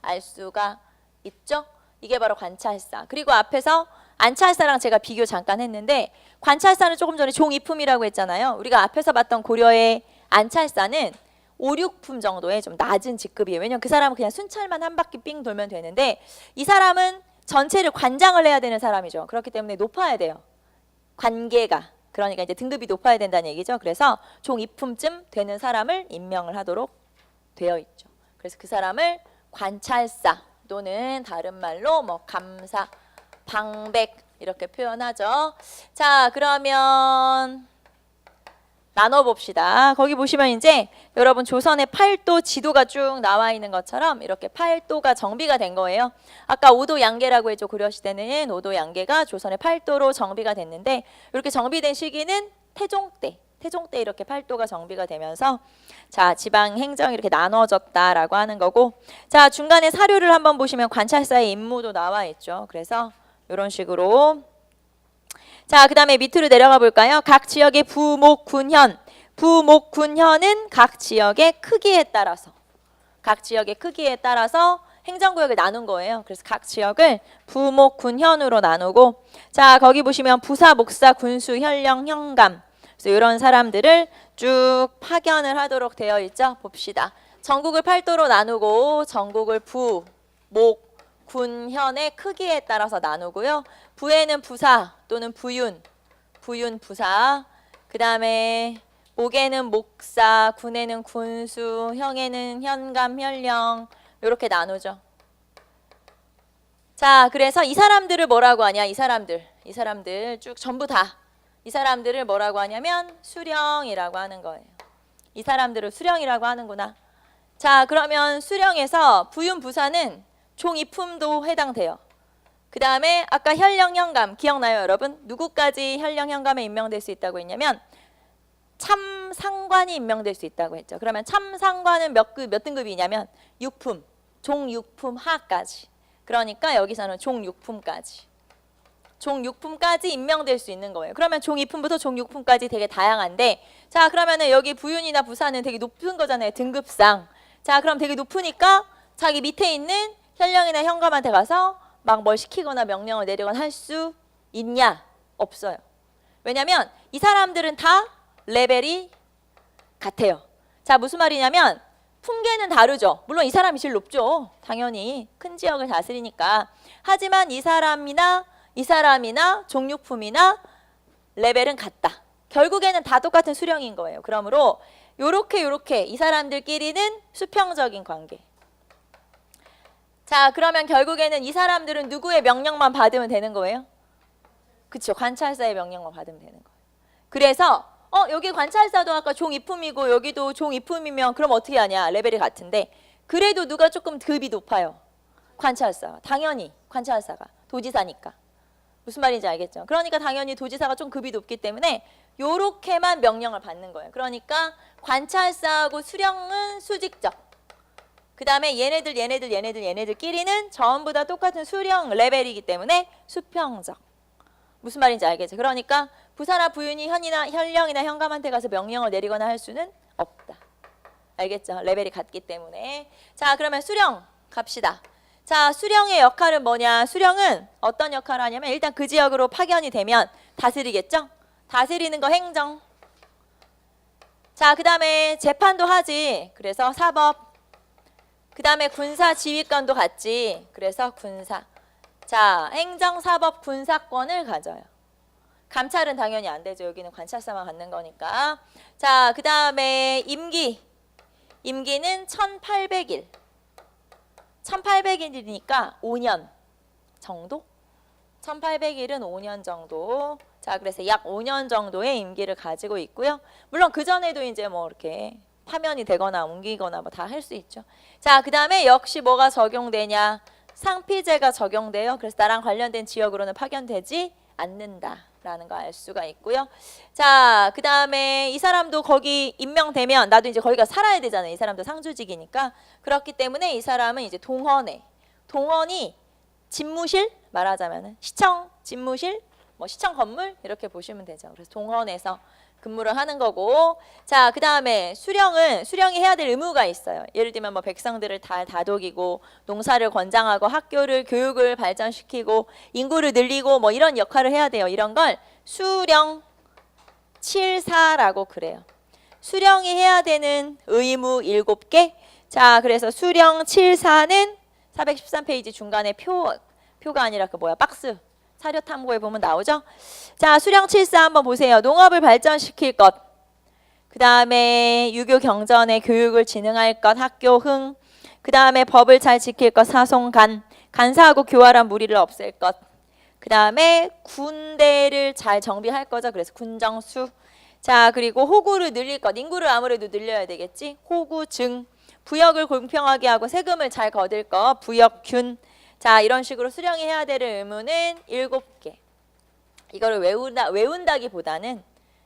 알 수가 있죠. 이게 바로 관찰사. 그리고 앞에서 안찰사랑 제가 비교 잠깐 했는데 관찰사는 조금 전에 종이품이라고 했잖아요. 우리가 앞에서 봤던 고려의 안찰사는 5, 6품 정도의 좀 낮은 직급이에요. 왜냐면 그 사람은 그냥 순찰만 한 바퀴 삥 돌면 되는데 이 사람은 전체를 관장을 해야 되는 사람이죠. 그렇기 때문에 높아야 돼요. 관계가. 그러니까 이제 등급이 높아야 된다는 얘기죠. 그래서 종 2품쯤 되는 사람을 임명을 하도록 되어 있죠. 그래서 그 사람을 관찰사 또는 다른 말로 뭐 감사, 방백 이렇게 표현하죠. 자, 그러면 나눠봅시다. 거기 보시면 이제 여러분 조선의 8도 지도가 쭉 나와 있는 것처럼 이렇게 8도가 정비가 된 거예요. 아까 5도 양계라고 했죠. 고려시대는 5도 양계가 조선의 8도로 정비가 됐는데 이렇게 정비된 시기는 태종 때 이렇게 8도가 정비가 되면서 자, 지방 행정이 이렇게 나눠졌다라고 하는 거고, 자, 중간에 사료를 한번 보시면 관찰사의 임무도 나와 있죠. 그래서 이런 식으로 자, 그 다음에 밑으로 내려가 볼까요? 각 지역의 부목, 군현. 부목, 군현은 각 지역의 크기에 따라서 행정구역을 나눈 거예요. 그래서 각 지역을 부목, 군현으로 나누고, 자, 거기 보시면 부사, 목사, 군수, 현령, 현감. 그래서 이런 사람들을 쭉 파견을 하도록 되어 있죠. 봅시다. 전국을 8도로 나누고 전국을 부, 목, 군, 현의 크기에 따라서 나누고요. 부에는 부사 또는 부윤, 부사. 그 다음에 목에는 목사, 군에는 군수, 형에는 현감, 현령 이렇게 나누죠. 자, 그래서 이 사람들을 뭐라고 하냐? 이 사람들 쭉 전부 다 이 사람들을 뭐라고 하냐면 수령이라고 하는 거예요. 이 사람들을 수령이라고 하는구나. 자, 그러면 수령에서 부윤, 부사는 종 2품도 해당돼요. 그 다음에 아까 현령, 현감 기억나요, 여러분? 누구까지 현령, 현감에 임명될 수 있다고 했냐면 참상관이 임명될 수 있다고 했죠. 그러면 참상관은 몇 등급이냐면 6품, 종 6품 하까지. 그러니까 여기서는 종 6품까지. 종 6품까지 임명될 수 있는 거예요. 그러면 종 2품부터 종 6품까지 되게 다양한데, 자, 그러면은 여기 부윤이나 부사는 되게 높은 거잖아요, 등급상. 자, 그럼 되게 높으니까 자기 밑에 있는 현령이나 현감한테 가서 막 뭘 시키거나 명령을 내리거나 할 수 있냐? 없어요. 왜냐면 이 사람들은 다 레벨이 같아요. 자, 무슨 말이냐면 품계는 다르죠. 물론 이 사람이 제일 높죠. 당연히 큰 지역을 다스리니까. 하지만 이 사람이나 종류품이나 레벨은 같다. 결국에는 다 똑같은 수령인 거예요. 그러므로 요렇게 이 사람들끼리는 수평적인 관계. 자, 그러면 결국에는 이 사람들은 누구의 명령만 받으면 되는 거예요? 그쵸, 관찰사의 명령만 받으면 되는 거예요. 그래서 여기 관찰사도 아까 종이품이고 여기도 종이품이면 그럼 어떻게 하냐? 레벨이 같은데 그래도 누가 조금 급이 높아요? 관찰사가. 당연히 관찰사가. 도지사니까. 무슨 말인지 알겠죠? 그러니까 당연히 도지사가 좀 급이 높기 때문에 요렇게만 명령을 받는 거예요. 그러니까 관찰사하고 수령은 수직적. 그 다음에 얘네들끼리는 전부 다 똑같은 수령 레벨이기 때문에 수평적. 무슨 말인지 알겠죠? 그러니까 부사나 부윤이 현령이나 현감한테 가서 명령을 내리거나 할 수는 없다. 알겠죠? 레벨이 같기 때문에. 자, 그러면 수령 갑시다. 자, 수령의 역할은 뭐냐? 수령은 어떤 역할을 하냐면 일단 그 지역으로 파견이 되면 다스리겠죠? 다스리는 거 행정. 자, 그 다음에 재판도 하지. 그래서 사법. 그 다음에 군사 지휘권도 갖지. 그래서 군사. 자, 행정, 사법, 군사권을 가져요. 감찰은 당연히 안 되죠. 여기는 관찰사만 갖는 거니까. 자, 그 다음에 임기. 임기는 1800일. 1800일이니까 5년 정도? 1800일은 5년 정도. 자, 그래서 약 5년 정도의 임기를 가지고 있고요. 물론 그 전에도 이제 뭐 이렇게 파면이 되거나 옮기거나 뭐 다 할 수 있죠. 자, 그 다음에 역시 뭐가 적용되냐? 상피제가 적용돼요. 그래서 나랑 관련된 지역으로는 파견되지 않는다라는 거 알 수가 있고요. 자, 그 다음에 이 사람도 거기 임명되면 나도 이제 거기가 살아야 되잖아요. 이 사람도 상주직이니까. 그렇기 때문에 이 사람은 이제 동원에. 동원이 집무실 말하자면은 시청 집무실 뭐 시청 건물 이렇게 보시면 되죠. 그래서 동원에서 근무를 하는 거고. 자, 그 다음에 수령이 해야 될 의무가 있어요. 예를 들면 뭐 백성들을 다 다독이고 농사를 권장하고 교육을 발전시키고 인구를 늘리고 뭐 이런 역할을 해야 돼요. 이런 걸 수령 칠사라고 그래요. 수령이 해야 되는 의무 7개. 자, 그래서 수령 칠사는 413페이지 중간에 표가 아니라 박스 사료 탐구에 보면 나오죠. 자, 수령 칠사 한번 보세요. 농업을 발전시킬 것. 그 다음에 유교 경전의 교육을 진흥할 것, 학교 흥. 그 다음에 법을 잘 지킬 것, 사송간. 간사하고 교활한 무리를 없앨 것. 그 다음에 군대를 잘 정비할 거죠. 그래서 군정수. 자, 그리고 호구를 늘릴 것. 인구를 아무래도 늘려야 되겠지. 호구증. 부역을 공평하게 하고 세금을 잘 거둘 것. 부역균. 자, 이런 식으로 수령이 해야 될 의무는 7개. 이거를 외운다기보다는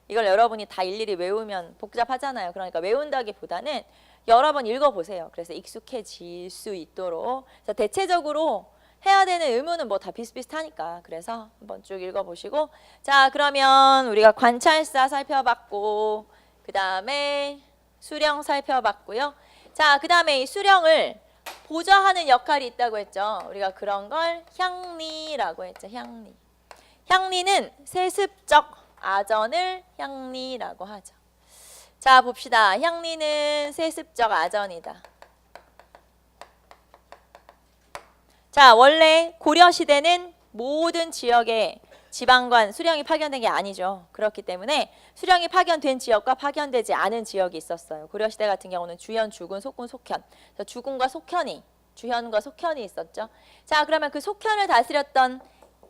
이걸 여러분이 다 일일이 외우면 복잡하잖아요. 그러니까 외운다기보다는 여러 번 읽어보세요. 그래서 익숙해질 수 있도록. 그래서 대체적으로 해야 되는 의무는 뭐 다 비슷비슷하니까. 그래서 한번 쭉 읽어보시고. 자, 그러면 우리가 관찰사 살펴봤고 그 다음에 수령 살펴봤고요. 자, 그 다음에 이 수령을 보좌하는 역할이 있다고 했죠. 우리가 그런 걸 향리라고 했죠. 향리. 향리는 세습적 아전을 향리라고 하죠. 자, 봅시다. 향리는 세습적 아전이다. 자, 원래 고려시대는 모든 지역에 지방관 수령이 파견된 게 아니죠. 그렇기 때문에 수령이 파견된 지역과 파견되지 않은 지역이 있었어요. 고려시대 같은 경우는 주현, 주군, 속군, 속현. 주군과 속현이, 주현과 속현이 있었죠. 자, 그러면 그 속현을 다스렸던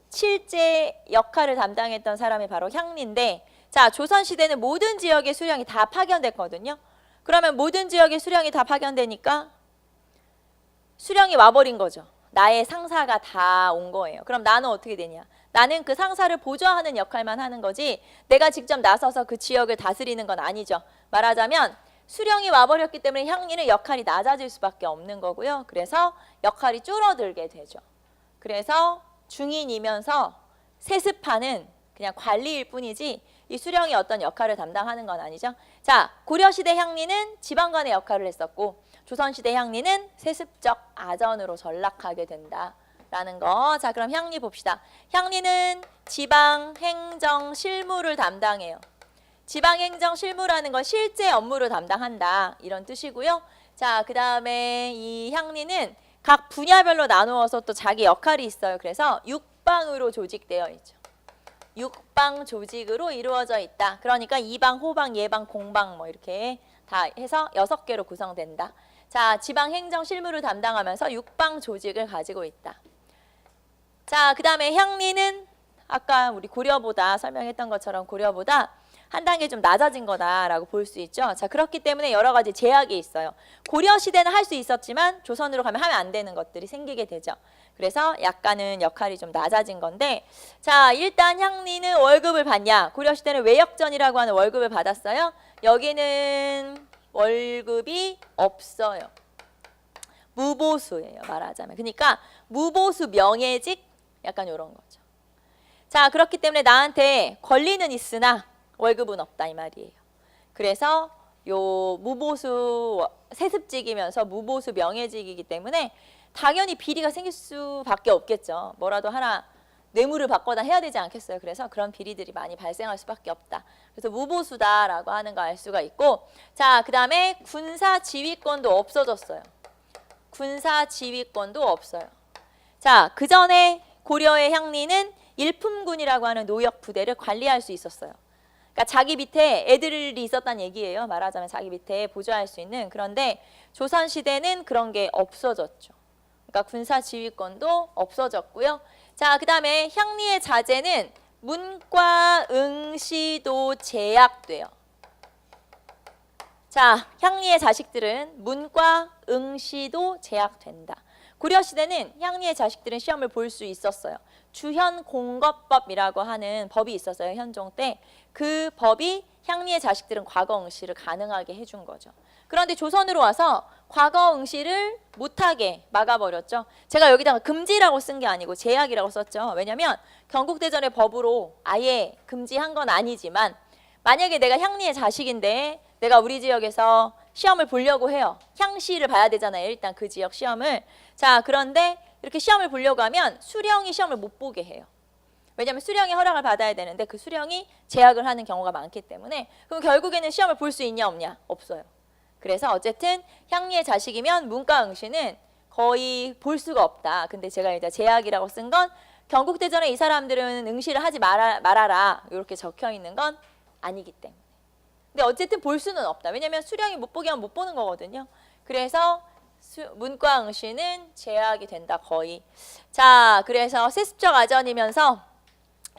실제 역할을 담당했던 사람이 바로 향리인데, 자, 조선시대는 모든 지역의 수령이 다 파견됐거든요. 그러면 모든 지역의 수령이 다 파견되니까 수령이 와버린 거죠. 나의 상사가 다 온 거예요. 그럼 나는 어떻게 되냐? 나는 그 상사를 보좌하는 역할만 하는 거지 내가 직접 나서서 그 지역을 다스리는 건 아니죠. 말하자면 수령이 와버렸기 때문에 향리는 역할이 낮아질 수밖에 없는 거고요. 그래서 역할이 줄어들게 되죠. 그래서 중인이면서 세습하는 그냥 관리일 뿐이지 이 수령이 어떤 역할을 담당하는 건 아니죠. 자, 고려시대 향리는 지방관의 역할을 했었고 조선시대 향리는 세습적 아전으로 전락하게 된다 라는 거. 자, 그럼 향리 봅시다. 향리는 지방행정 실무를 담당해요. 지방행정 실무라는 건 실제 업무를 담당한다. 이런 뜻이고요. 자, 그 다음에 이 향리는 각 분야별로 나누어서 또 자기 역할이 있어요. 그래서 6방으로 조직되어 있죠. 6방 조직으로 이루어져 있다. 그러니까 2방, 호방, 예방, 공방 뭐 이렇게 다 해서 6개로 구성된다. 자, 지방행정 실무를 담당하면서 6방 조직을 가지고 있다. 자, 그 다음에 향리는 아까 우리 고려보다 설명했던 것처럼 고려보다 한 단계 좀 낮아진 거다라고 볼 수 있죠. 자, 그렇기 때문에 여러 가지 제약이 있어요. 고려 시대는 할 수 있었지만 조선으로 가면 하면 안 되는 것들이 생기게 되죠. 그래서 약간은 역할이 좀 낮아진 건데, 자, 일단 향리는 월급을 받냐? 고려 시대는 외역전이라고 하는 월급을 받았어요. 여기는 월급이 없어요. 무보수예요, 말하자면. 그러니까 무보수 명예직 약간 이런 거죠. 자, 그렇기 때문에 나한테 권리는 있으나 월급은 없다 이 말이에요. 그래서 요 무보수 세습직이면서 무보수 명예직이기 때문에 당연히 비리가 생길 수밖에 없겠죠. 뭐라도 하나 뇌물을 받거나 해야 되지 않겠어요. 그래서 그런 비리들이 많이 발생할 수밖에 없다. 그래서 무보수다라고 하는 거 알 수가 있고, 자, 그 다음에 군사 지휘권도 없어졌어요. 군사 지휘권도 없어요. 자, 그 전에 고려의 향리는 일품군이라고 하는 노역 부대를 관리할 수 있었어요. 그러니까 자기 밑에 애들이 있었다는 얘기예요. 말하자면 자기 밑에 보좌할 수 있는. 그런데 조선시대는 그런 게 없어졌죠. 그러니까 군사 지휘권도 없어졌고요. 자, 그 다음에 향리의 자제는 문과 응시도 제약돼요. 자, 향리의 자식들은 문과 응시도 제약된다. 고려시대는 향리의 자식들은 시험을 볼 수 있었어요. 주현공거법이라고 하는 법이 있었어요. 현종 때. 그 법이 향리의 자식들은 과거 응시를 가능하게 해준 거죠. 그런데 조선으로 와서 과거 응시를 못하게 막아버렸죠. 제가 여기다가 금지라고 쓴 게 아니고 제약이라고 썼죠. 왜냐하면 경국대전의 법으로 아예 금지한 건 아니지만 만약에 내가 향리의 자식인데 내가 우리 지역에서 시험을 보려고 해요. 향시를 봐야 되잖아요. 일단 그 지역 시험을. 자, 그런데 이렇게 시험을 보려고 하면 수령이 시험을 못 보게 해요. 왜냐하면 수령의 허락을 받아야 되는데 그 수령이 제약을 하는 경우가 많기 때문에 그럼 결국에는 시험을 볼 수 있냐 없냐? 없어요. 그래서 어쨌든 향리의 자식이면 문과 응시는 거의 볼 수가 없다. 근데 제가 일단 제약이라고 쓴 건 경국대전에 이 사람들은 응시를 하지 말아라 이렇게 적혀 있는 건 아니기 때문에. 근데 어쨌든 볼 수는 없다. 왜냐하면 수령이 못 보게 하면 못 보는 거거든요. 그래서 문과 응시는 제약이 된다 거의. 자, 그래서 세습적 아전이면서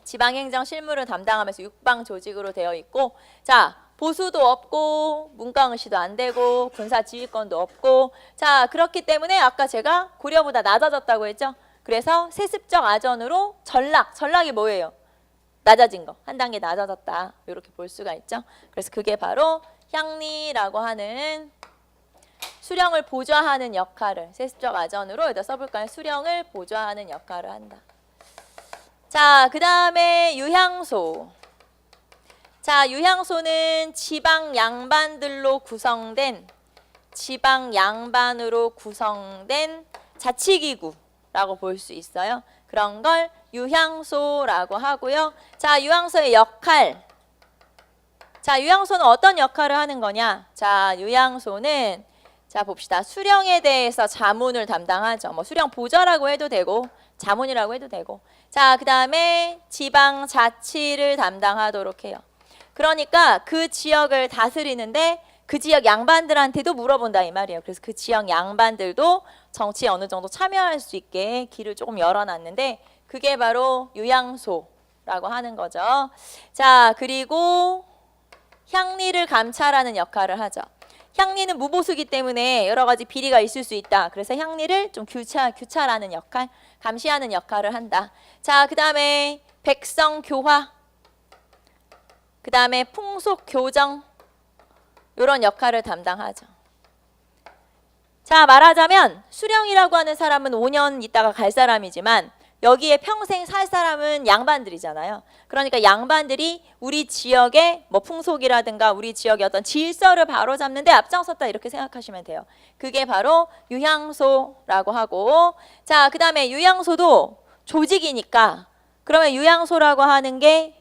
지방행정 실무를 담당하면서 육방 조직으로 되어 있고, 자, 보수도 없고 문과 응시도 안 되고 군사 지휘권도 없고, 자, 그렇기 때문에 아까 제가 고려보다 낮아졌다고 했죠. 그래서 세습적 아전으로 전락이 뭐예요? 낮아진 거, 한 단계 낮아졌다 이렇게 볼 수가 있죠. 그래서 그게 바로 향리라고 하는 수령을 보좌하는 역할을 세습적 아전으로 여기다 써볼까요? 수령을 보좌하는 역할을 한다. 자, 그 다음에 유향소. 자, 유향소는 지방 양반들로 구성된 자치기구라고 볼 수 있어요. 그런 걸 유향소라고 하고요. 자, 유향소의 역할. 자, 유향소는 어떤 역할을 하는 거냐? 자, 유향소는 자, 봅시다. 수령에 대해서 자문을 담당하죠. 뭐 수령 보좌라고 해도 되고 자문이라고 해도 되고. 자, 그 다음에 지방 자치를 담당하도록 해요. 그러니까 그 지역을 다스리는데 그 지역 양반들한테도 물어본다 이 말이에요. 그래서 그 지역 양반들도 정치에 어느 정도 참여할 수 있게 길을 조금 열어놨는데 그게 바로 유향소라고 하는 거죠. 자, 그리고 향리를 감찰하는 역할을 하죠. 향리는 무보수기 때문에 여러 가지 비리가 있을 수 있다. 그래서 향리를 좀 규찰하는 역할, 감시하는 역할을 한다. 자, 그 다음에 백성교화, 그 다음에 풍속교정 이런 역할을 담당하죠. 자, 말하자면 수령이라고 하는 사람은 5년 있다가 갈 사람이지만 여기에 평생 살 사람은 양반들이잖아요. 그러니까 양반들이 우리 지역의 뭐 풍속이라든가 우리 지역의 어떤 질서를 바로잡는데 앞장섰다 이렇게 생각하시면 돼요. 그게 바로 유향소라고 하고, 자, 그 다음에 유향소도 조직이니까 그러면 유향소라고 하는 게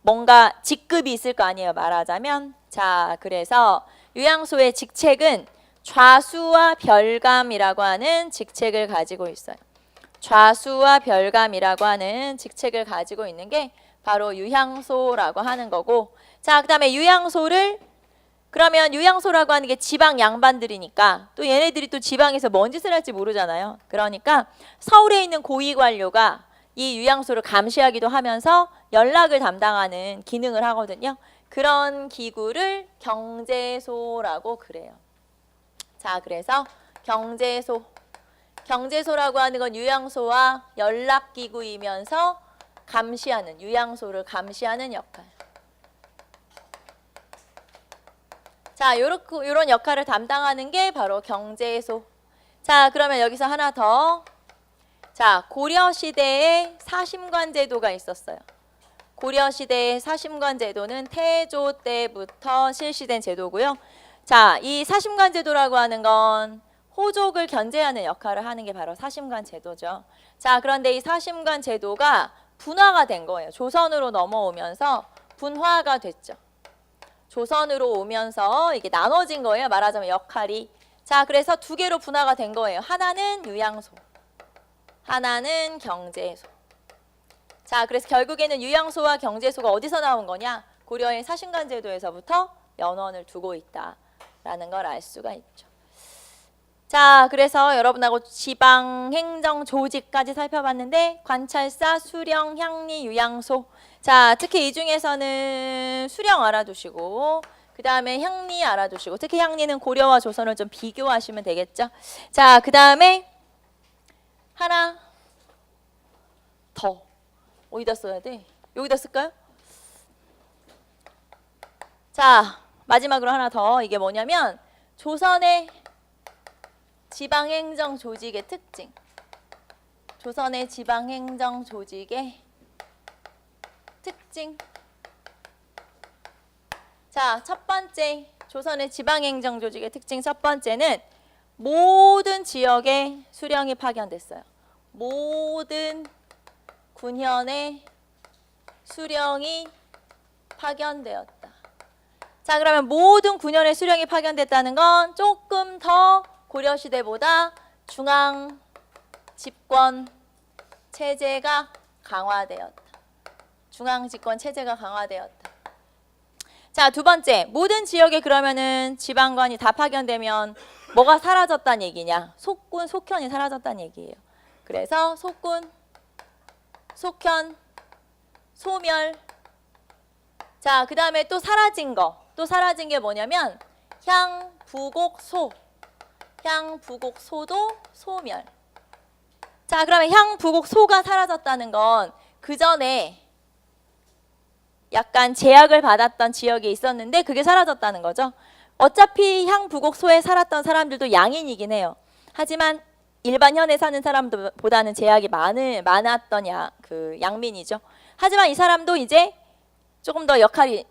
뭔가 직급이 있을 거 아니에요, 말하자면. 자, 그래서 유향소의 직책은 좌수와 별감이라고 하는 직책을 가지고 있어요. 좌수와 별감이라고 하는 직책을 가지고 있는 게 바로 유향소라고 하는 거고, 자, 그 다음에 유향소를, 그러면 유향소라고 하는 게 지방 양반들이니까 또 얘네들이 또 지방에서 뭔 짓을 할지 모르잖아요. 그러니까 서울에 있는 고위관료가 이 유향소를 감시하기도 하면서 연락을 담당하는 기능을 하거든요. 그런 기구를 경제소라고 그래요. 자, 그래서 경제소라고 하는 건 유향소와 연락기구이면서 감시하는, 유향소를 감시하는 역할. 자, 요런 역할을 담당하는 게 바로 경제소. 자, 그러면 여기서 하나 더. 자, 고려시대에 사심관 제도가 있었어요. 고려시대의 사심관 제도는 태조 때부터 실시된 제도고요. 자, 이 사심관 제도라고 하는 건 호족을 견제하는 역할을 하는 게 바로 사심관 제도죠. 자, 그런데 이 사심관 제도가 분화가 된 거예요. 조선으로 넘어오면서 분화가 됐죠. 조선으로 오면서 이게 나눠진 거예요. 말하자면 역할이. 자, 그래서 두 개로 분화가 된 거예요. 하나는 유향소, 하나는 경제소. 자, 그래서 결국에는 유향소와 경제소가 어디서 나온 거냐? 고려의 사심관 제도에서부터 연원을 두고 있다라는 걸 알 수가 있죠. 자, 그래서 여러분하고 지방행정 조직까지 살펴봤는데 관찰사, 수령, 향리, 유향소. 자, 특히 이 중에서는 수령 알아두시고 그 다음에 향리 알아두시고, 특히 향리는 고려와 조선을 좀 비교하시면 되겠죠. 자, 그 다음에 하나 더. 어디다 써야 돼? 여기다 쓸까요? 자, 마지막으로 하나 더. 이게 뭐냐면 조선의 지방행정 조직의 특징. 조선의 지방행정 조직의 특징. 자, 첫 번째 조선의 지방행정 조직의 특징 첫 번째는 모든 지역에 수령이 파견됐어요. 모든 군현에 수령이 파견되었다. 자, 그러면 모든 군현에 수령이 파견됐다는 건 조금 더 고려시대보다 중앙 집권 체제가 강화되었다. 중앙 집권 체제가 강화되었다. 자, 두 번째, 모든 지역에 그러면은 지방관이 다 파견되면 뭐가 사라졌다는 얘기냐? 속군, 속현이 사라졌다는 얘기예요. 그래서 속군, 속현, 소멸. 자, 그 다음에 또 사라진 거. 또 사라진 게 뭐냐면 향, 부곡, 소. 향, 부곡, 소도 소멸. 자, 그러면 향, 부곡, 소가 사라졌다는 건 그 전에 약간 제약을 받았던 지역이 있었는데 그게 사라졌다는 거죠. 어차피 향, 부곡, 소에 살았던 사람들도 양인이긴 해요. 하지만 일반 현에 사는 사람들보다는 제약이 많았던 양민이죠. 하지만 이 사람도 이제 조금 더 역할이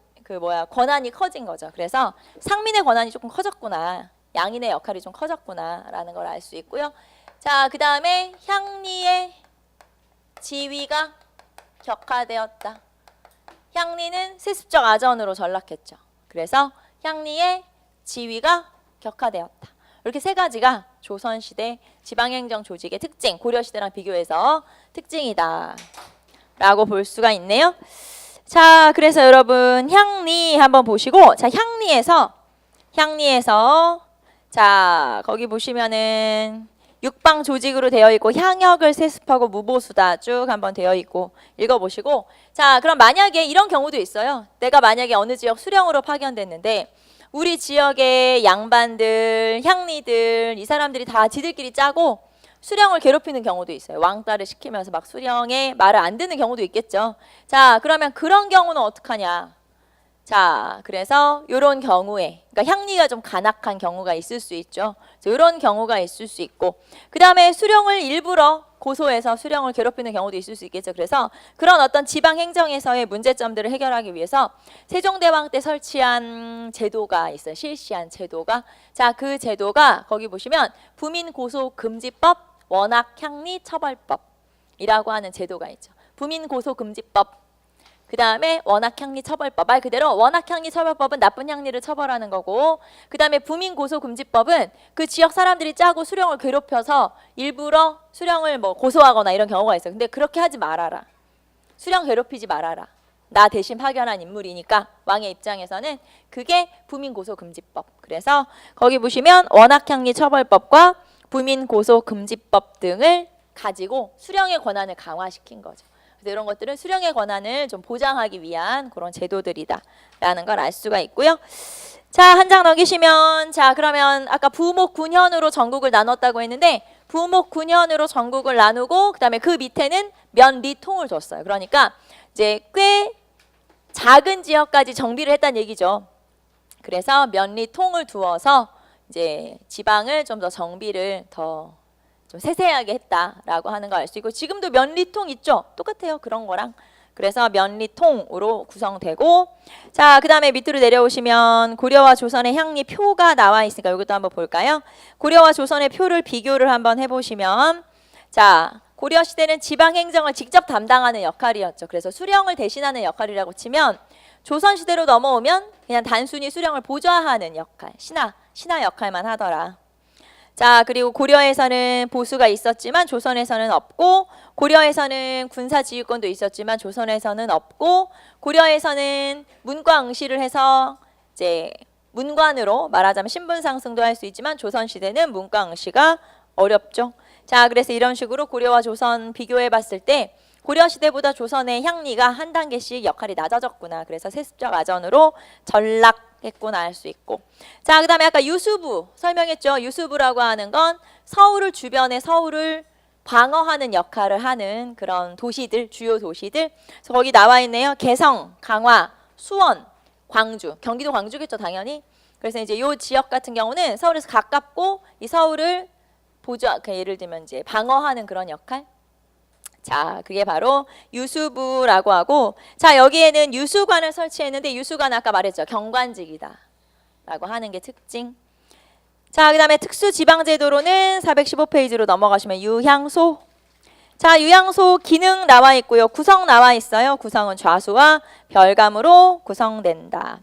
권한이 커진 거죠. 그래서 상민의 권한이 조금 커졌구나. 양인의 역할이 좀 커졌구나라는 걸 알 수 있고요. 자, 그 다음에 향리의 지위가 격화되었다. 향리는 세습적 아전으로 전락했죠. 그래서 향리의 지위가 격화되었다. 이렇게 세 가지가 조선시대 지방행정 조직의 특징, 고려시대랑 비교해서 특징이다 라고 볼 수가 있네요. 자, 그래서 여러분 향리 한번 보시고, 자, 향리에서 자, 거기 보시면은 육방 조직으로 되어 있고 향역을 세습하고 무보수다 쭉 한번 되어 있고 읽어보시고, 자, 그럼 만약에 이런 경우도 있어요. 내가 만약에 어느 지역 수령으로 파견됐는데 우리 지역의 양반들, 향리들, 이 사람들이 다 지들끼리 짜고 수령을 괴롭히는 경우도 있어요. 왕따를 시키면서 막 수령의 말을 안 듣는 경우도 있겠죠. 자, 그러면 그런 경우는 어떡하냐? 자, 그래서 이런 경우에, 그러니까 향리가 좀 간악한 경우가 있을 수 있죠. 이런 경우가 있을 수 있고, 그 다음에 수령을 일부러 고소해서 수령을 괴롭히는 경우도 있을 수 있겠죠. 그래서 그런 어떤 지방 행정에서의 문제점들을 해결하기 위해서 세종대왕 때 설치한 제도가 있어요. 실시한 제도가. 자, 그 제도가 거기 보시면 부민고소금지법, 원학향리처벌법이라고 하는 제도가 있죠. 부민고소금지법. 그 다음에 원학향리처벌법, 말 그대로 원학향리처벌법은 나쁜 향리를 처벌하는 거고, 그 다음에 부민고소금지법은 그 지역 사람들이 짜고 수령을 괴롭혀서 일부러 수령을 뭐 고소하거나 이런 경우가 있어요. 근데 그렇게 하지 말아라. 수령 괴롭히지 말아라. 나 대신 파견한 인물이니까 왕의 입장에서는 그게 부민고소금지법. 그래서 거기 보시면 원학향리처벌법과 부민고소금지법 등을 가지고 수령의 권한을 강화시킨 거죠. 이런 것들은 수령의 권한을 좀 보장하기 위한 그런 제도들이다라는 걸 알 수가 있고요. 자, 한 장 넘기시면, 자, 그러면 아까 부목군현으로 전국을 나눴다고 했는데 부목군현으로 전국을 나누고 그다음에 그 밑에는 면리통을 줬어요. 그러니까 이제 꽤 작은 지역까지 정비를 했다는 얘기죠. 그래서 면리통을 두어서 이제 지방을 좀 더 정비를 더 좀 세세하게 했다라고 하는 걸 알 수 있고, 지금도 면리통 있죠? 똑같아요. 그런 거랑. 그래서 면리통으로 구성되고, 자, 그 다음에 밑으로 내려오시면 고려와 조선의 향리표가 나와 있으니까 이것도 한번 볼까요? 고려와 조선의 표를 비교를 한번 해보시면, 자, 고려 시대는 지방 행정을 직접 담당하는 역할이었죠. 그래서 수령을 대신하는 역할이라고 치면, 조선 시대로 넘어오면 그냥 단순히 수령을 보좌하는 역할, 신하 역할만 하더라. 자, 그리고 고려에서는 보수가 있었지만 조선에서는 없고, 고려에서는 군사 지휘권도 있었지만 조선에서는 없고, 고려에서는 문과 응시를 해서 이제 문관으로 말하자면 신분 상승도 할 수 있지만 조선 시대는 문과 응시가 어렵죠. 자, 그래서 이런 식으로 고려와 조선 비교해 봤을 때 고려 시대보다 조선의 향리가 한 단계씩 역할이 낮아졌구나. 그래서 세습적 아전으로 전락했구나 알 수 있고. 자, 그 다음에 아까 유수부 설명했죠. 유수부라고 하는 건 서울을 주변에 서울을 방어하는 역할을 하는 그런 도시들, 주요 도시들. 그래서 거기 나와 있네요. 개성, 강화, 수원, 광주. 경기도 광주겠죠, 당연히. 그래서 이제 요 지역 같은 경우는 서울에서 가깝고 이 서울을 예를 들면 이제 방어하는 그런 역할. 자, 그게 바로 유수부라고 하고, 자, 여기에는 유수관을 설치했는데 유수관 아까 말했죠. 경관직이다 라고 하는 게 특징. 자, 그 다음에 특수지방제도로는 415페이지로 넘어가시면 유향소. 자, 유향소 기능 나와 있고요. 구성 나와 있어요. 구성은 좌수와 별감으로 구성된다.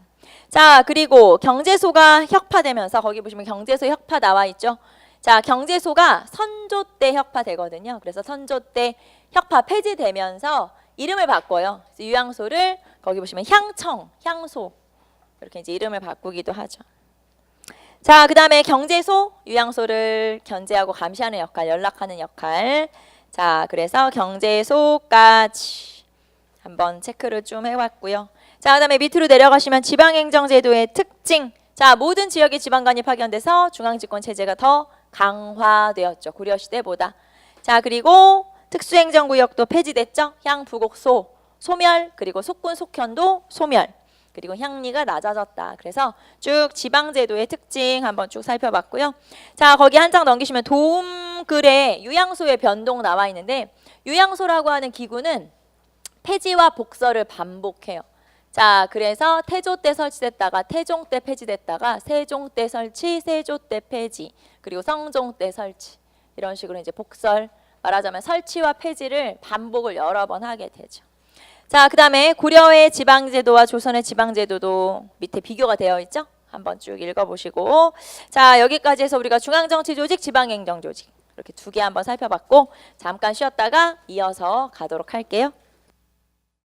자, 그리고 경제소가 혁파되면서 거기 보시면 경제소 혁파 나와 있죠. 자, 경제소가 선조 때 혁파되거든요. 그래서 선조 때 혁파 폐지되면서 이름을 바꿔요. 유향소를 거기 보시면 향청, 향소 이렇게 이제 이름을 바꾸기도 하죠. 자, 그 다음에 경제소, 유향소를 견제하고 감시하는 역할, 연락하는 역할. 자, 그래서 경제소까지 한번 체크를 좀 해봤고요. 자, 그 다음에 밑으로 내려가시면 지방행정제도의 특징. 자, 모든 지역의 지방관이 파견돼서 중앙집권 체제가 더 강화되었죠. 고려시대보다. 자, 그리고 특수행정구역도 폐지됐죠. 향, 부곡, 소멸, 그리고 속군, 속현도 소멸. 그리고 향리가 낮아졌다. 그래서 쭉 지방제도의 특징 한번 쭉 살펴봤고요. 자, 거기 한 장 넘기시면 도움글에 유향소의 변동 나와 있는데, 유향소라고 하는 기구는 폐지와 복설을 반복해요. 자, 그래서 태조 때 설치됐다가 태종 때 폐지됐다가 세종 때 설치, 세조 때 폐지, 그리고 성종 때 설치. 이런 식으로 이제 복설, 말하자면 설치와 폐지를 반복을 여러 번 하게 되죠. 자, 그 다음에 고려의 지방제도와 조선의 지방제도도 밑에 비교가 되어 있죠. 한번 쭉 읽어보시고, 자, 여기까지 해서 우리가 중앙정치조직, 지방행정조직 이렇게 두 개 한번 살펴봤고, 잠깐 쉬었다가 이어서 가도록 할게요.